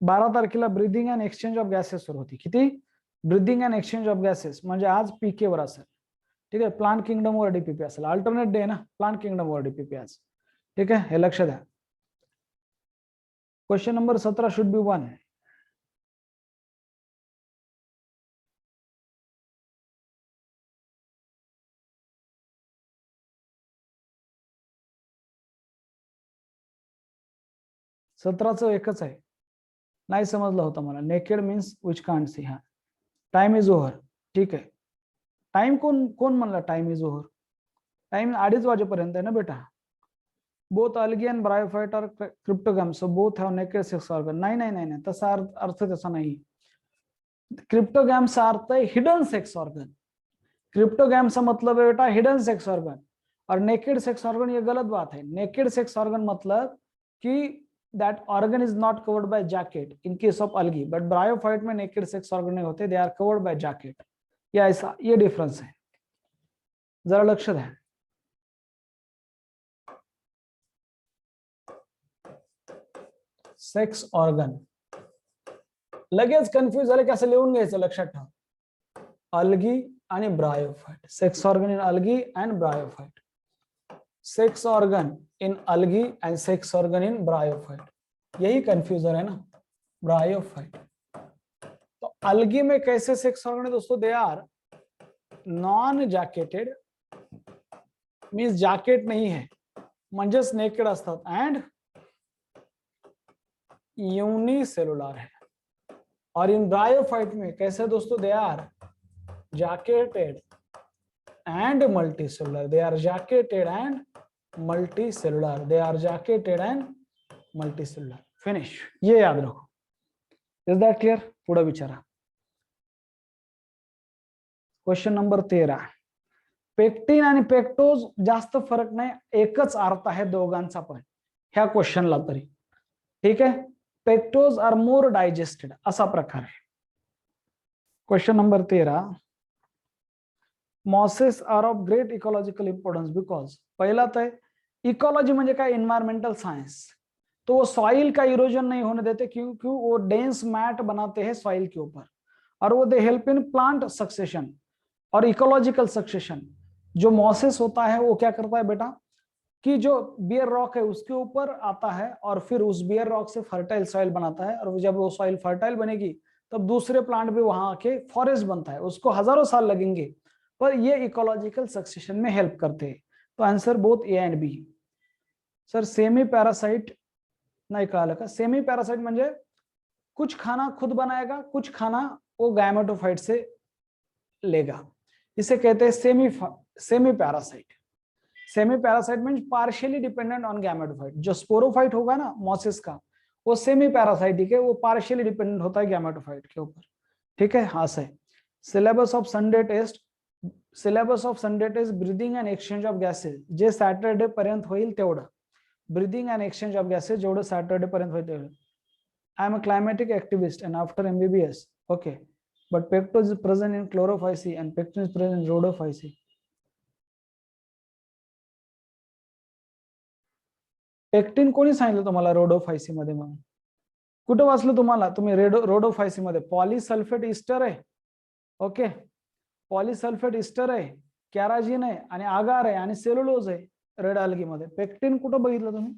बारा तारखेला breathing and exchange of gases वर होती। किती? Breathing and exchange of gases म्हणजे आज पीके वर असेल, ठीक आहे? प्लांट किंगडम वर डीपीपी असेल, अल्टरनेट डे ना, प्लांट किंगडम वर डीपीपी आज, ठीक आहे? हे लक्ष द्या। Question number 17 should be 1। सतराचं एकच आहे, नाही समजलं होतं मला। Naked means which can't see, हा टाइम इज ओव्हर, ठीक आहे? टाइम कोण कोण म्हणला टाइम इज ओव्हर? टाइम 2:30 वाजेपर्यंत आहे ना बेटा। बोथ अल्गी एंड ब्रायोफाइट और cryptogam, so both have naked sex organ. नाही नाही नाही नाही, तसा अर्थ तसा नाही। क्रिप्टोगॅमचा अर्थ है हिडन सेक्स ऑर्गन, क्रिप्टोगैम से मतलब है बेटा हिडन सेक्स ऑर्गन, और नेकेड सेक्स ऑर्गन ये गलत बात है। नेकेड सेक्स ऑर्गन मतलब कि that organ is not covered by jacket in case of algae, but bryophyte में नेकेड सेक्स ऑर्गन नहीं होते, they are covered by jacket. या ऐसा ये डिफरेंस है, जरा लक्ष द्या। सेक्स ऑर्गन लगेच कन्फ्यूज झाले की असं लिहून घ्यायचं, लक्षात ठेवा। अल्गी आणि bryophyte, sex organ in algae and bryophyte, sex organ in algae and sex organ in bryophyte, यही कंफ्यूजन है ना, ब्रायोफाइट। तो अल्गी में कैसे सेक्स ऑर्गन है दोस्तों? They are non jacketed, means jacket नहीं है, म्हणजेच नेकेड असतात, एंड यूनिसेलुलर है। और इन ब्रायोफाइट में कैसे दोस्तों? They are jacketed and multicellular, they are jacketed and multicellular, they are jacketed and multicellular. Finish. ये याद रखो. Is that clear? पुढे विचारा. Question number 13. पेक्टिन आणि पेक्टोज जास्त फरक नाही, एकच अर्थ आहे दोघांचा पण ह्या क्वेश्चनला तरी. ठीक आहे. पेक्टोज आर मोर डायजेस्टेड असा प्रकार आहे. Question number 13. Mosses are of great ecological importance because, पहिला तर इकोलॉजी म्हणजे काय, एनवायरमेंटल साइंस. तो वो सॉइल का इरोजन नहीं होने देते क्योंकि वो डेंस मैट बनाते हैं सॉइल के ऊपर, और वो they help in plant succession और इकोलॉजिकल सक्सेशन. जो मॉसेस होता है वो क्या करता है बेटा कि जो बियर रॉक है उसके ऊपर आता है और फिर उस बियर रॉक से फर्टाइल सॉइल बनाता है, और जब वो सॉइल फर्टाइल बनेगी तब दूसरे प्लांट भी वहां आके फॉरेस्ट बनता है. उसको हजारों साल लगेंगे पर ये इकोलॉजिकल सक्सेशन में हेल्प करते हैं. तो answer both A and B. Sir semi parasite नहीं कहा का. सेमी पैरासाइट म्हणजे कुछ खाना खुद बनाएगा, कुछ खाना वो गैमेटोफाइट से लेगा, इसे कहते हैं semi parasite. Semi parasite means partially dependent on gametophyte. जो स्पोरोफाइट होगा ना मॉसेस का, वो सेमी पैरासाइटिक है, वो पार्शियली डिपेंडेंट होता है गैमेटोफाइट के ऊपर. ठीक है. हाँ सही. Syllabus of Sunday test, syllabus of Sunday test breathing and exchange of gases जे सॅटरडे पर्यंत होईल तेवढं, breathing and exchange of gases जेवढं सॅटरडे पर्यंत होईल तेवढं. I am a climatic activist and after MBBS. Okay. But pectose is present in chlorophyce and pectin is present in rhodophyce. Pectin कोणी सांगितलं तुम्हाला रोडोफायसी मध्ये म्हणून? कुठं वाचलं तुम्हाला? तुम्ही रोडोफायसी मध्ये पॉलिसल्फेट इस्टर आहे. ओके. पॉलिसल्फेट इस्टर आहे, कॅराजिन आहे आणि आगार आहे आणि सेल्युलोज आहे रेड अल्गी मध्ये. पेक्टिन कुठं बघितलं तुम्ही?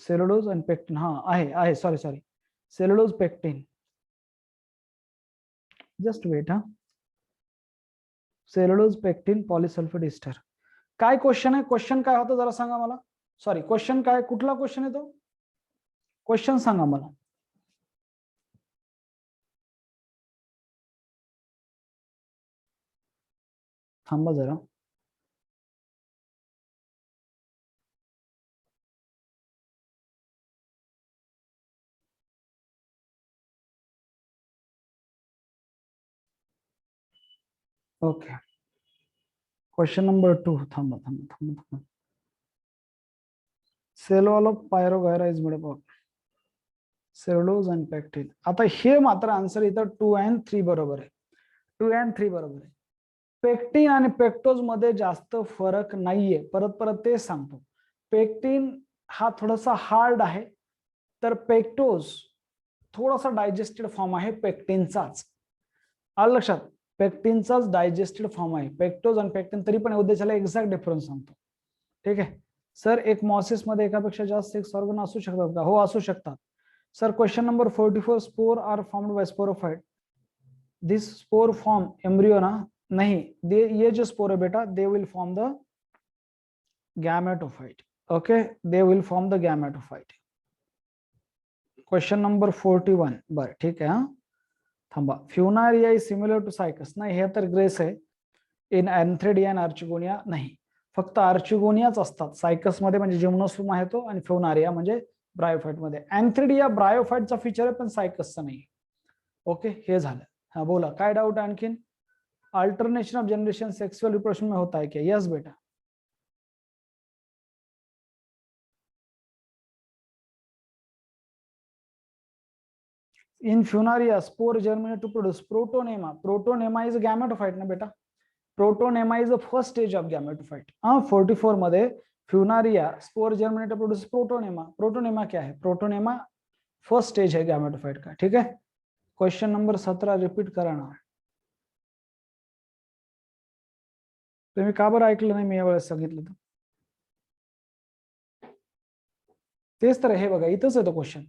सेल्युलोज आणि पेक्टिन. हा आहे sorry cellulose pectin. Just wait. हा सेल्युलोज पेक्टिन पॉलिसल्फेट इस्टर. काय क्वेश्चन आहे? क्वेश्चन काय होतं जरा सांगा मला. सॉरी क्वेश्चन काय, कुठला क्वेश्चन आहे तो? क्वेश्चन सांगा मला. थांबा जरा. ओके. Question number 2. थांबा. Cell wall of Spirogyra is made up of cellulose and pectin. आता हे मात्र आन्सर इथं 2 आणि 3 बरोबर आहे. 2 आणि 3 बरोबर आहे. पेक्टिन आणि पेक्टोज मध्ये जास्त फरक नाहीये. परत ते सांगतो. पेक्टिन हा थोडासा हार्ड आहे, तर पेक्टोज थोडासा डायजेस्टेड फॉर्म आहे पेक्टिनचाच. आलं लक्षात? पेक्टिनचाच डायजेस्टेड फॉर्म आहे. पेक्टोज आणि पेक्टिन तरी पण उद्देशाला एक्झॅक्ट डिफरन्स सांगतो. ठीक आहे. सर एक मॉसेस मध्ये एकापेक्षा जास्त सेक्स ऑर्गन असू शकतात का? हो असू शकतात. Sir question number 44. Spore are formed by sporophyte. This spore form embryo ना? नहीं, ये जो स्पोर है बेटा they will form the gametophyte. Okay, they will form the gametophyte. Question number 41. बर ठीक आहे. हा थांबा. Funaria is similar to cycas. नाही, हे तर ग्रेस आहे. इन एन्थ्रेडिया आणि आर्चिगोनिया नाही, फक्त आर्चिगोनियाच असतात सायकस मध्ये, म्हणजे जिम्नोस्पर्म आहे तो, आणि फ्युनारिया म्हणजे ब्रायोफाइट मध्ये. एन्थ्रेडिया ब्रायोफाइटचा फीचर आहे पण सायकसचा नाही. ओके, हे झालं. हा बोला, काय डाऊट आणखीन? Alternation of generation sexual reproduction में होता है क्या? यस बेटा. In Funaria spore germinate to produce protonema. Protonema is a gametophyte ना बेटा. Protonema is the first stage of gametophyte. 44 मध्ये Funaria spore germinate to produce protonema. Protonema क्या है? Protonema फर्स्ट स्टेज है गैमेटोफाइट का. ठीक है. क्वेश्चन नंबर 17 रिपीट करा ना. तुम्ही का बरं ऐकलं नाही मी यावेळेस सांगितलं तर? तेच तर हे बघा, इथंच आहे तो question.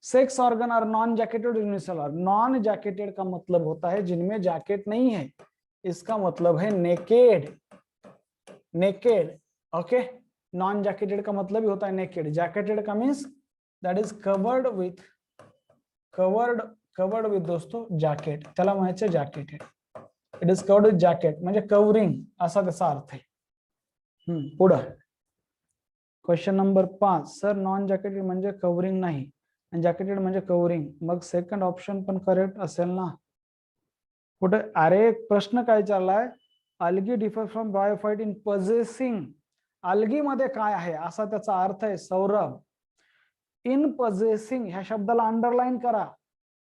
Sex organ are non jacketed unicellular. Non jacketed का मतलब होता है जिनमें जैकेट नहीं है. इसका मतलब है naked. Naked. Okay. Non jacketed का मतलब ही होता है नेकेड. जैकेटेड का means that is covered with दोस्तों जॅकेट. त्याला म्हणायचं jacketed. It is covered with jacket म्हणजे कवरिंग असा त्याचा अर्थ आहे. पुढं question number 5, sir non jacketed म्हणजे कव्हरिंग नाही आणि जॅकेटेड म्हणजे कव्हरिंग, मग सेकंड ऑप्शन पण करेक्ट असेल ना. कुठे, अरे प्रश्न काय चाललाय, algae differ from bryophyte in possessing. Algae मध्ये काय आहे असा त्याचा अर्थ आहे सौरभ. इन पजेसिंग ह्या शब्दाला अंडरलाईन करा.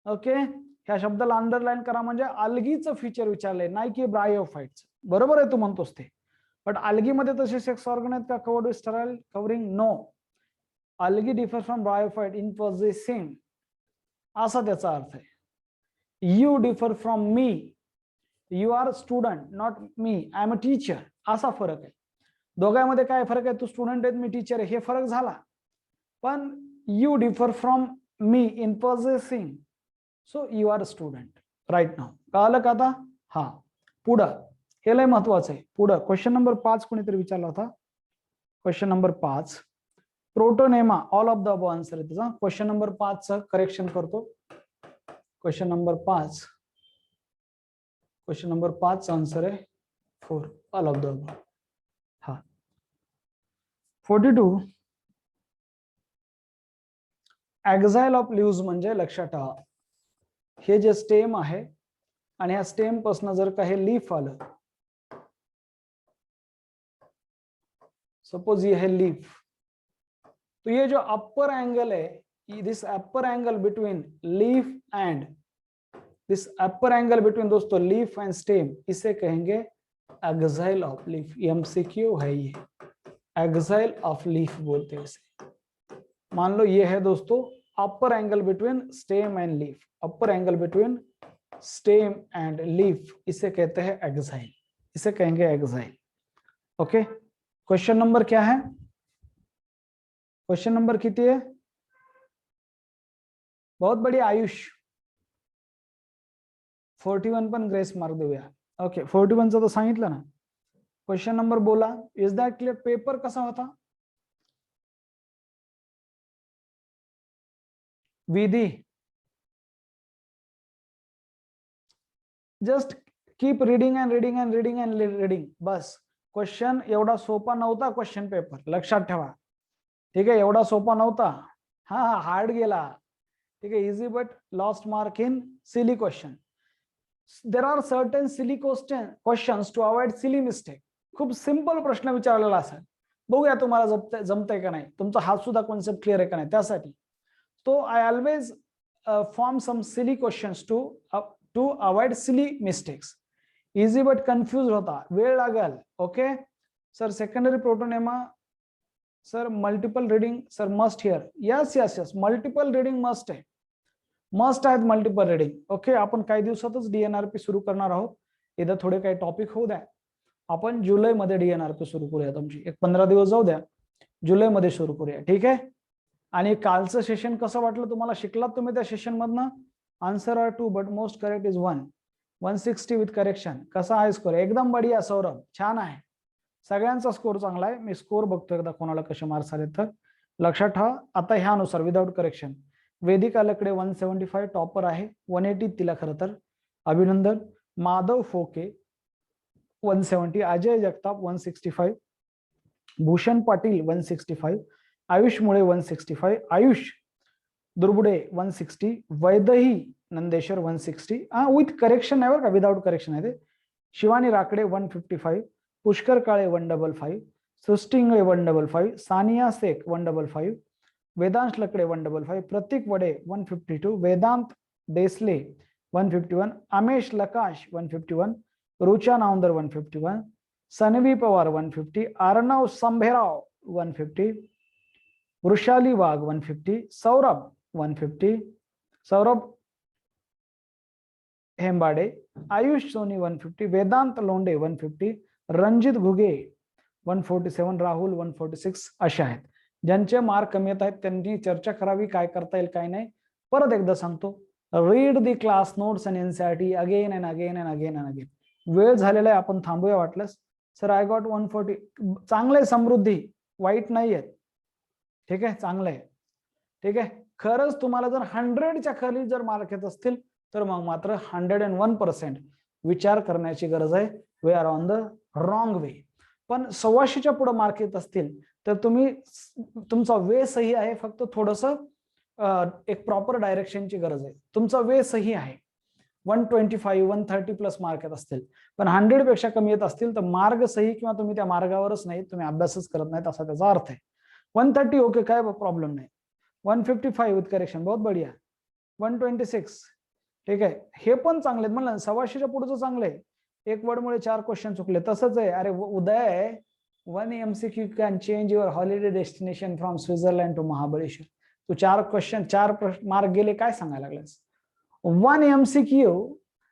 ओके, ह्या शब्दाला अंडरलाईन करा, म्हणजे अल्गीचं फीचर विचारलंय, नाही की ब्रायोफाइटचं. बरोबर आहे तू म्हणतोस ते, बट अल्गी मध्ये तसे सेक्स ऑर्गन आहेत का covered with sterile covering? No. Algae differ from bryophyte in possessing असा त्याचा अर्थ आहे. You differ from me, you are student not me, I am a teacher, असा फरक आहे. दोघांमध्ये काय फरक आहे, तू स्टुडंट आहे मी टीचर आहे, हे फरक झाला. पण you differ from me in possessing, so you are student right now. कळलं का आता? हा, पुढं हे लय महत्वाचं आहे. पुढं क्वेश्चन नंबर 5 कोणीतरी विचारला होता. Question number 5 protonema, all of the above answer आहे त्याचा. क्वेश्चन नंबर 5 चं करेक्शन करतो. क्वेश्चन नंबर 5, क्वेश्चन नंबर 5 चा आन्सर आहे 4, ऑल ऑफ द अबव. हा 42 एक्झाइल ऑफ लीव्स म्हणजे लक्षात ठेवा, हे जे स्टेम आहे आणि ह्या स्टेम पासून जर का हे लीफ आलं, सपोज ये है लीफ, तो ये जो अपर एंगल है, this upper angle between leaf and this upper angle between दोस्तों लीफ एंड स्टेम, इसे कहेंगे एक्साइल ऑफ लीफ. एमसीक्यू है ये, एक्साइल ऑफ लीफ बोलते हैं इसे. मान लो ये है दोस्तों upper angle between stem and leaf, upper angle between stem and leaf, इसे कहते हैं एक्साइल, इसे कहेंगे एक्साइल. ओके, क्वेश्चन नंबर क्या है, क्वेश्चन नंबर किती है? बहुत बढ़िया आयुष, 41 पण ग्रेस मार्क देऊया. ओके, 41 चं तर सांगितलं ना. क्वेश्चन नंबर बोला, इज दॅट क्लियर? पेपर कसा होता? विधी, just keep reading and reading and reading and reading, बस. क्वेश्चन एवढा सोपा नव्हता, क्वेश्चन पेपर लक्षात ठेवा. ठीक आहे, एवढा सोपा नव्हता. हा हार्ड गेला. ठीक आहे, easy but lost mark in silly question. There are certain silly questions to avoid silly mistake. खूप सिंपल प्रश्न विचारलेला असेल, बघूया तुम्हाला जमतंय का नाही, तुमचा हात सुद्धा कॉन्सेप्ट क्लिअर आहे का नाही त्यासाठी. तो I always form some silly questions to avoid silly mistakes. Easy but confuse होता, वेळ लागेल. Okay sir, secondary protonema sir multiple reading sir must here. Yes yes yes, multiple reading must आहे, must आहेत मल्टिपल रीडिंग. ओके, आपण काही दिवसातच डीएनआरपी सुरू करणार आहोत. इथं थोडे काही टॉपिक होऊ द्या, आपण जुलैमध्ये डीएनआरपी सुरू करूया. तुमची एक 15 दिवस जाऊ द्या, जुलैमध्ये सुरू करूया. ठीक आहे. आणि कालचं सेशन कसं वाटलं तुम्हाला, शिकलात तुम्ही त्या सेशन मधनं? Answer are 2 but most correct is 1, 160 with correction. कसा आहे स्कोर? एकदम बढिया सौरभ, छान आहे, सगळ्यांचा स्कोर चांगला आहे. मी स्कोर बघतो एकदा कोणाला कसे मार्क्स आले तर. लक्षात ठेवा आता ह्यानुसार विदाउट करेक्शन, वेदिका लकडे 175 टॉपर आहे, 180 तिला खरं तर, अभिनंदन. माधव फोके 170, अजय जगताप 165, भूषण पाटील 165, आयुष मुळे 165, आयुष दुर्बुडे 160, वैदही नंदेश्वर 160 विथ करेक्शन आहे बरं का, विदाउट करेक्शन आहे ते. शिवानी राकडे 155, पुष्कर काळे 155, सृष्टिंगळे 155, सानिया शेख 155, वेदांश लकडे 155, प्रतीक वडे 152, वेदांत देसले 151, अमेश लकाश 151, रुचा नावंदर 151, सनवी पवार 150, अर्णव संभेराव 150, वृषाली वाघ 150, सौरभ 150, सौरभ हेंबाडे, आयुष सोनी 150, वेदांत लोंडे 150, रणजित घुगे 147, राहुल 146 असे आहेत. ज्यांचे मार्क कमी येत आहेत त्यांनी चर्चा करावी, काय करता येईल काय नाही. परत एकदा सांगतो, read the class notes and NCERT again and again and again and again. वेळ झालेला आहे, आपण थांबूया वाटलंस. सर आय गॉट 140, चांगले समृद्धी, वाईट नाही आहेत. ठीक आहे, चांगलं आहे. ठीक आहे, खरंच तुम्हाला जर 100च्या खाली जर मार्क येत असतील तर मग मात्र 101% विचार करण्याची गरज आहे. We are on the wrong way. पण 125च्या पुढे मार्क येत असतील तर तुम्ही तुमचा वे सही आहे, फक्त थोडस एक प्रॉपर डायरेक्शनची गरज आहे. तुमचा वे सही आहे, 125 130 प्लस मार्क येत असतील, पण 100 पेक्षा कमी येत असतील तर मार्ग सही किंवा तुम्ही त्या मार्गावरच नाही, तुम्ही अभ्यासच करत नाहीत असा त्याचा अर्थ आहे. 130 ओके, काय प्रॉब्लेम नाही. 155 विथ करेक्शन, बहुत बढ़िया. 126 ठीक आहे, हे पण चांगले म्हणलं. 125च्या पुढचं चांगलं आहे. एक वर्डमुळे 4 क्वेश्चन चुकले. तसंच आहे. अरे Uday, 1 MCQ can change your holiday destination from Switzerland to Mahabaleshwar. तू 4 क्वेश्चन 4 मार्क गेले, काय सांगायला लागलास? 1 MCQ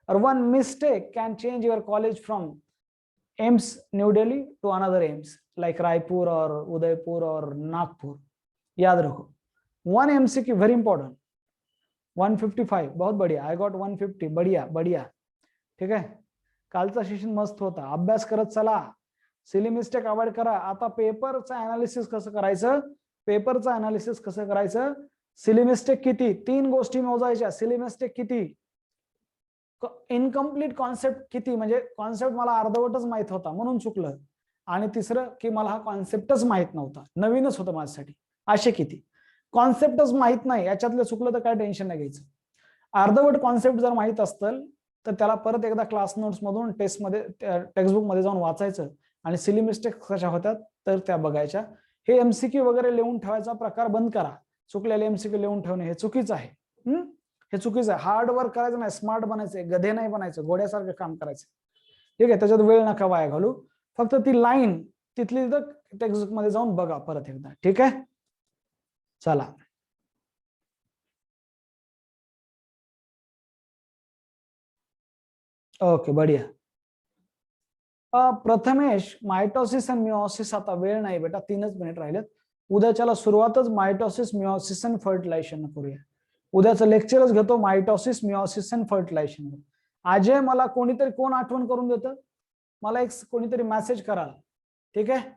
or 1 mistake can change your college from AIMS New Delhi to another AIMS like Raipur or Udaipur or Nagpur. याद रखो, 1 MCQ very important. 155 बहुत बढ़िया. I got 150. बढ़िया बढ़िया. ठीक आहे. कालचा सेशन मस्त होता. अभ्यास करत चला, सिली मिस्टेक अवॉइड करा. आता पेपरचं अनालिसिस कसं करायचं, पेपरचं अनालिसिस कसं करायचं, सिली मिस्टेक किती, 3 गोष्टी मोजायच्या. सिली मिस्टेक किती, इनकम्प्लीट कॉन्सेप्ट किती, म्हणजे कॉन्सेप्ट मला अर्धवटच माहित होता म्हणून चुकलं, आणि तिसरं की मला हा कॉन्सेप्टच माहित नव्हता, नवीनच होतं माझ्यासाठी, असे किती. कॉन्सेप्टच माहित नाही याच्यातलं चुकलं तर काय टेन्शन नाही घ्यायचं. अर्धवट कॉन्सेप्ट जर माहित असतं तर त्याला परत एकदा क्लास नोट्स मधून टेस्टमध्ये टेक्स्टबुक मध्ये जाऊन वाचायचं, आणि सिली मिस्टेक कशा होत्यात तर त्या बघायच्या. हे MCQ वगैरे लिहून ठेवायचा प्रकार बंद करा. चुकलेले MCQ लिहून ठेवणे हे चुकीचं आहे. हे चुकीचं आहे. हार्ड वर्क करायचं नाही, स्मार्ट बनायचं, गधे नाही बनायचं, घोड्यासारखं काम करायचं. ठीक आहे, त्याच्यात वेळ नका वाया घालू. फक्त ती लाईन तिथली तर टेक्स्टबुक मध्ये जाऊन बघा परत एकदा. ठीक आहे, चला. ओके बढ़िया. प्रथमेश, मायटोसिस आणि मिओसिस. आता वेळ नाही बेटा, 3च मिनिट राहिलेत. उद्याच्याला सुरुवातच मायटोसिस मिओसिस आणि फर्टिलायझेशन करूया. उद्याचं लेक्चरच घेतो मायटोसिस मिओसिस आणि फर्टिलायझेशन. अजय, मला कोणीतरी कोण आठवण करून देतं, मला एक कोणीतरी मेसेज कराल. ठीक आहे,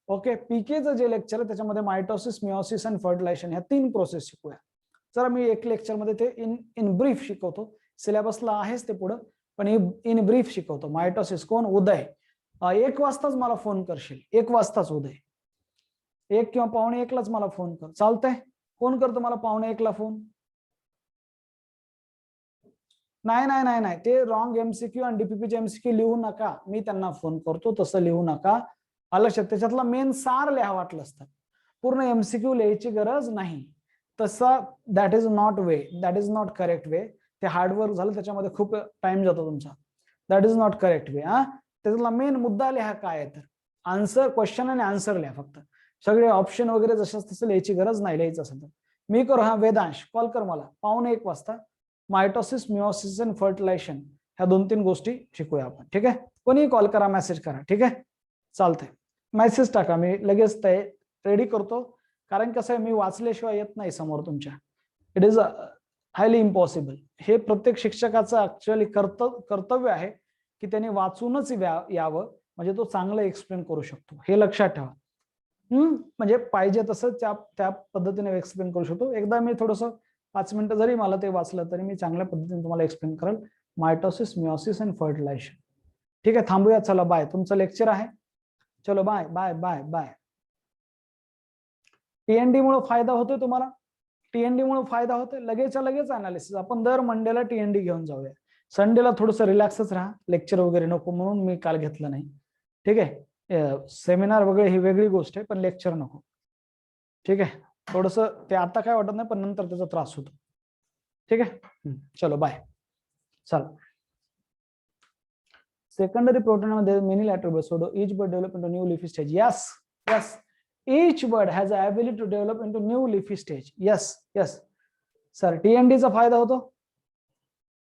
ओके. पीकेचं जे लेक्चर आहे त्याच्यामध्ये मायटोसिस मिओसिस आणि फर्टिलायझेशन ह्या 3 प्रोसेस शिकूया. जरा मी एक लेक्चर मध्ये ते इन ब्रीफ शिकवतो. सिलेबसला आहेच ते पुढं, पण इन ब्रीफ शिकवतो. मायटोसिस कोण, उदय. 1 वाजताच मला फोन करशील, 1 वाजताच उदय, 1 किंवा 1:45लाच मला फोन कर. चालतंय? कोण करतो मला 1:45ला फोन? नाही नाही नाही नाही, ते रॉंग MCQ आणि DPPचे MCQ लिहू नका. मी त्यांना फोन करतो तसं लिहू नका. लक्षात, त्याच्यातला मेन सार लिहा वाटलं असतं, पूर्ण MCQ लिहायची गरज नाही. तसा that is not way, that is not correct way. ते हार्डवर्क झालं, त्याच्यामध्ये खूप टाइम जातो तुमचा. That is not correct way. त्याच्यातला मेन मुद्दा लिहा काय आहे तर आन्सर, क्वेश्चन आणि आन्सर लिहा फक्त. सगळे ऑप्शन वगैरे जसं तसं लिहायची गरज नाही. लिहायचं असेल तर मी करू. हा वेदांश, कॉल कर मला 1:15 वाजता. मायटोसिस मिओसिस आणि फर्टिलायझेशन ह्या 2-3 गोष्टी शिकूया आपण. ठीक आहे, कोणी कॉल करा, मेसेज करा. ठीक आहे, चालतंय. मेसेज टाका, मी लगेच ते रेडी करतो. कारण कसं आहे, मी वाचल्याशिवाय येत नाही समोर तुमच्या. It is highly impossible. हे प्रत्येक शिक्षकाचं ऍक्च्युअली कर्तव्य आहे की त्यांनी वाचूनच यावं, म्हणजे तो चांगलं एक्सप्लेन करू शकतो. हे लक्षात ठेवा. म्हणजे पाहिजे तसं त्या पद्धतीने एक्सप्लेन करू शकतो. एकदा मी थोडंसं 5 मिनिटं जरी मला ते वाचलं तरी मी चांगल्या पद्धतीने तुम्हाला एक्सप्लेन करेल मायटोसिस मिओसिस आणि फर्टिलायझेशन. ठीक आहे, थांबूया. चला बाय, तुमचं लेक्चर आहे. चलो bye bye bye bye. TND मुळे फायदा होतोय तुम्हाला, TND मुळे फायदा होतोय. लगेचच्या लगेच अनालिसिस. आपण दर मंडेला TND घेऊन जाऊया. संडेला थोडंसं रिलॅक्सच राहा, लेक्चर वगैरे नको म्हणून मी काल घेतलं नाही. ठीक आहे, सेमिनार वगैरे ही वेगळी गोष्ट आहे, पण लेक्चर नको. ठीक आहे, थोडंसं ते आता काय वाटत नाही, पण नंतर त्याचा त्रास होतो. ठीक आहे, चलो बाय. चल, secondary proton there are many lateral buds, so each bud develop into new leafy stage. Yes, yes, each bud has the ability to develop into new leafy stage. Yes, yes sir. TND चा फायदा होतो.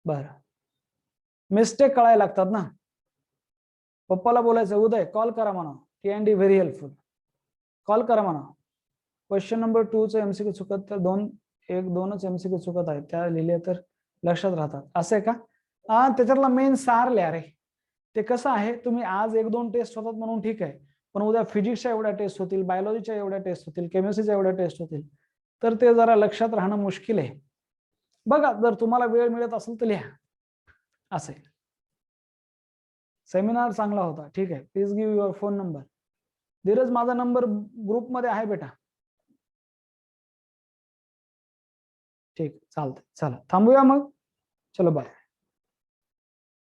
बरं, mistake कळायला लागतात ना. पप्पाला बोलायचं, उदय call करा म्हणा, TND व्हेरी हेल्पफुल. कॉल करा म्हणा. क्वेश्चन नंबर 2 चं MCQ चुकत तर 1-2च MCQ चुकत आहेत, त्या लिहिले तर लक्षात राहतात. असं आहे का? त्याच्यातला मेन सार लिहा रे. ते कसं आहे, तुम्ही आज 1-2 टेस्ट होतात म्हणून ठीक आहे, पण उद्या फिजिक्सच्या एवढ्या टेस्ट होतील, बायोलॉजीच्या एवढ्या टेस्ट होतील, केमिस्ट्रीच्या एवढ्या टेस्ट होतील, तर ते जरा लक्षात राहणं मुश्किल आहे. बघा, जर तुम्हाला वेळ मिळत असेल तर लिहा. असे सेमिनार चांगला होता. ठीक आहे, please give your phone number. Dheeraj, माझा नंबर ग्रुपमध्ये आहे बेटा. ठीक, चालतंय, चला थांबूया मग. चलो बाय.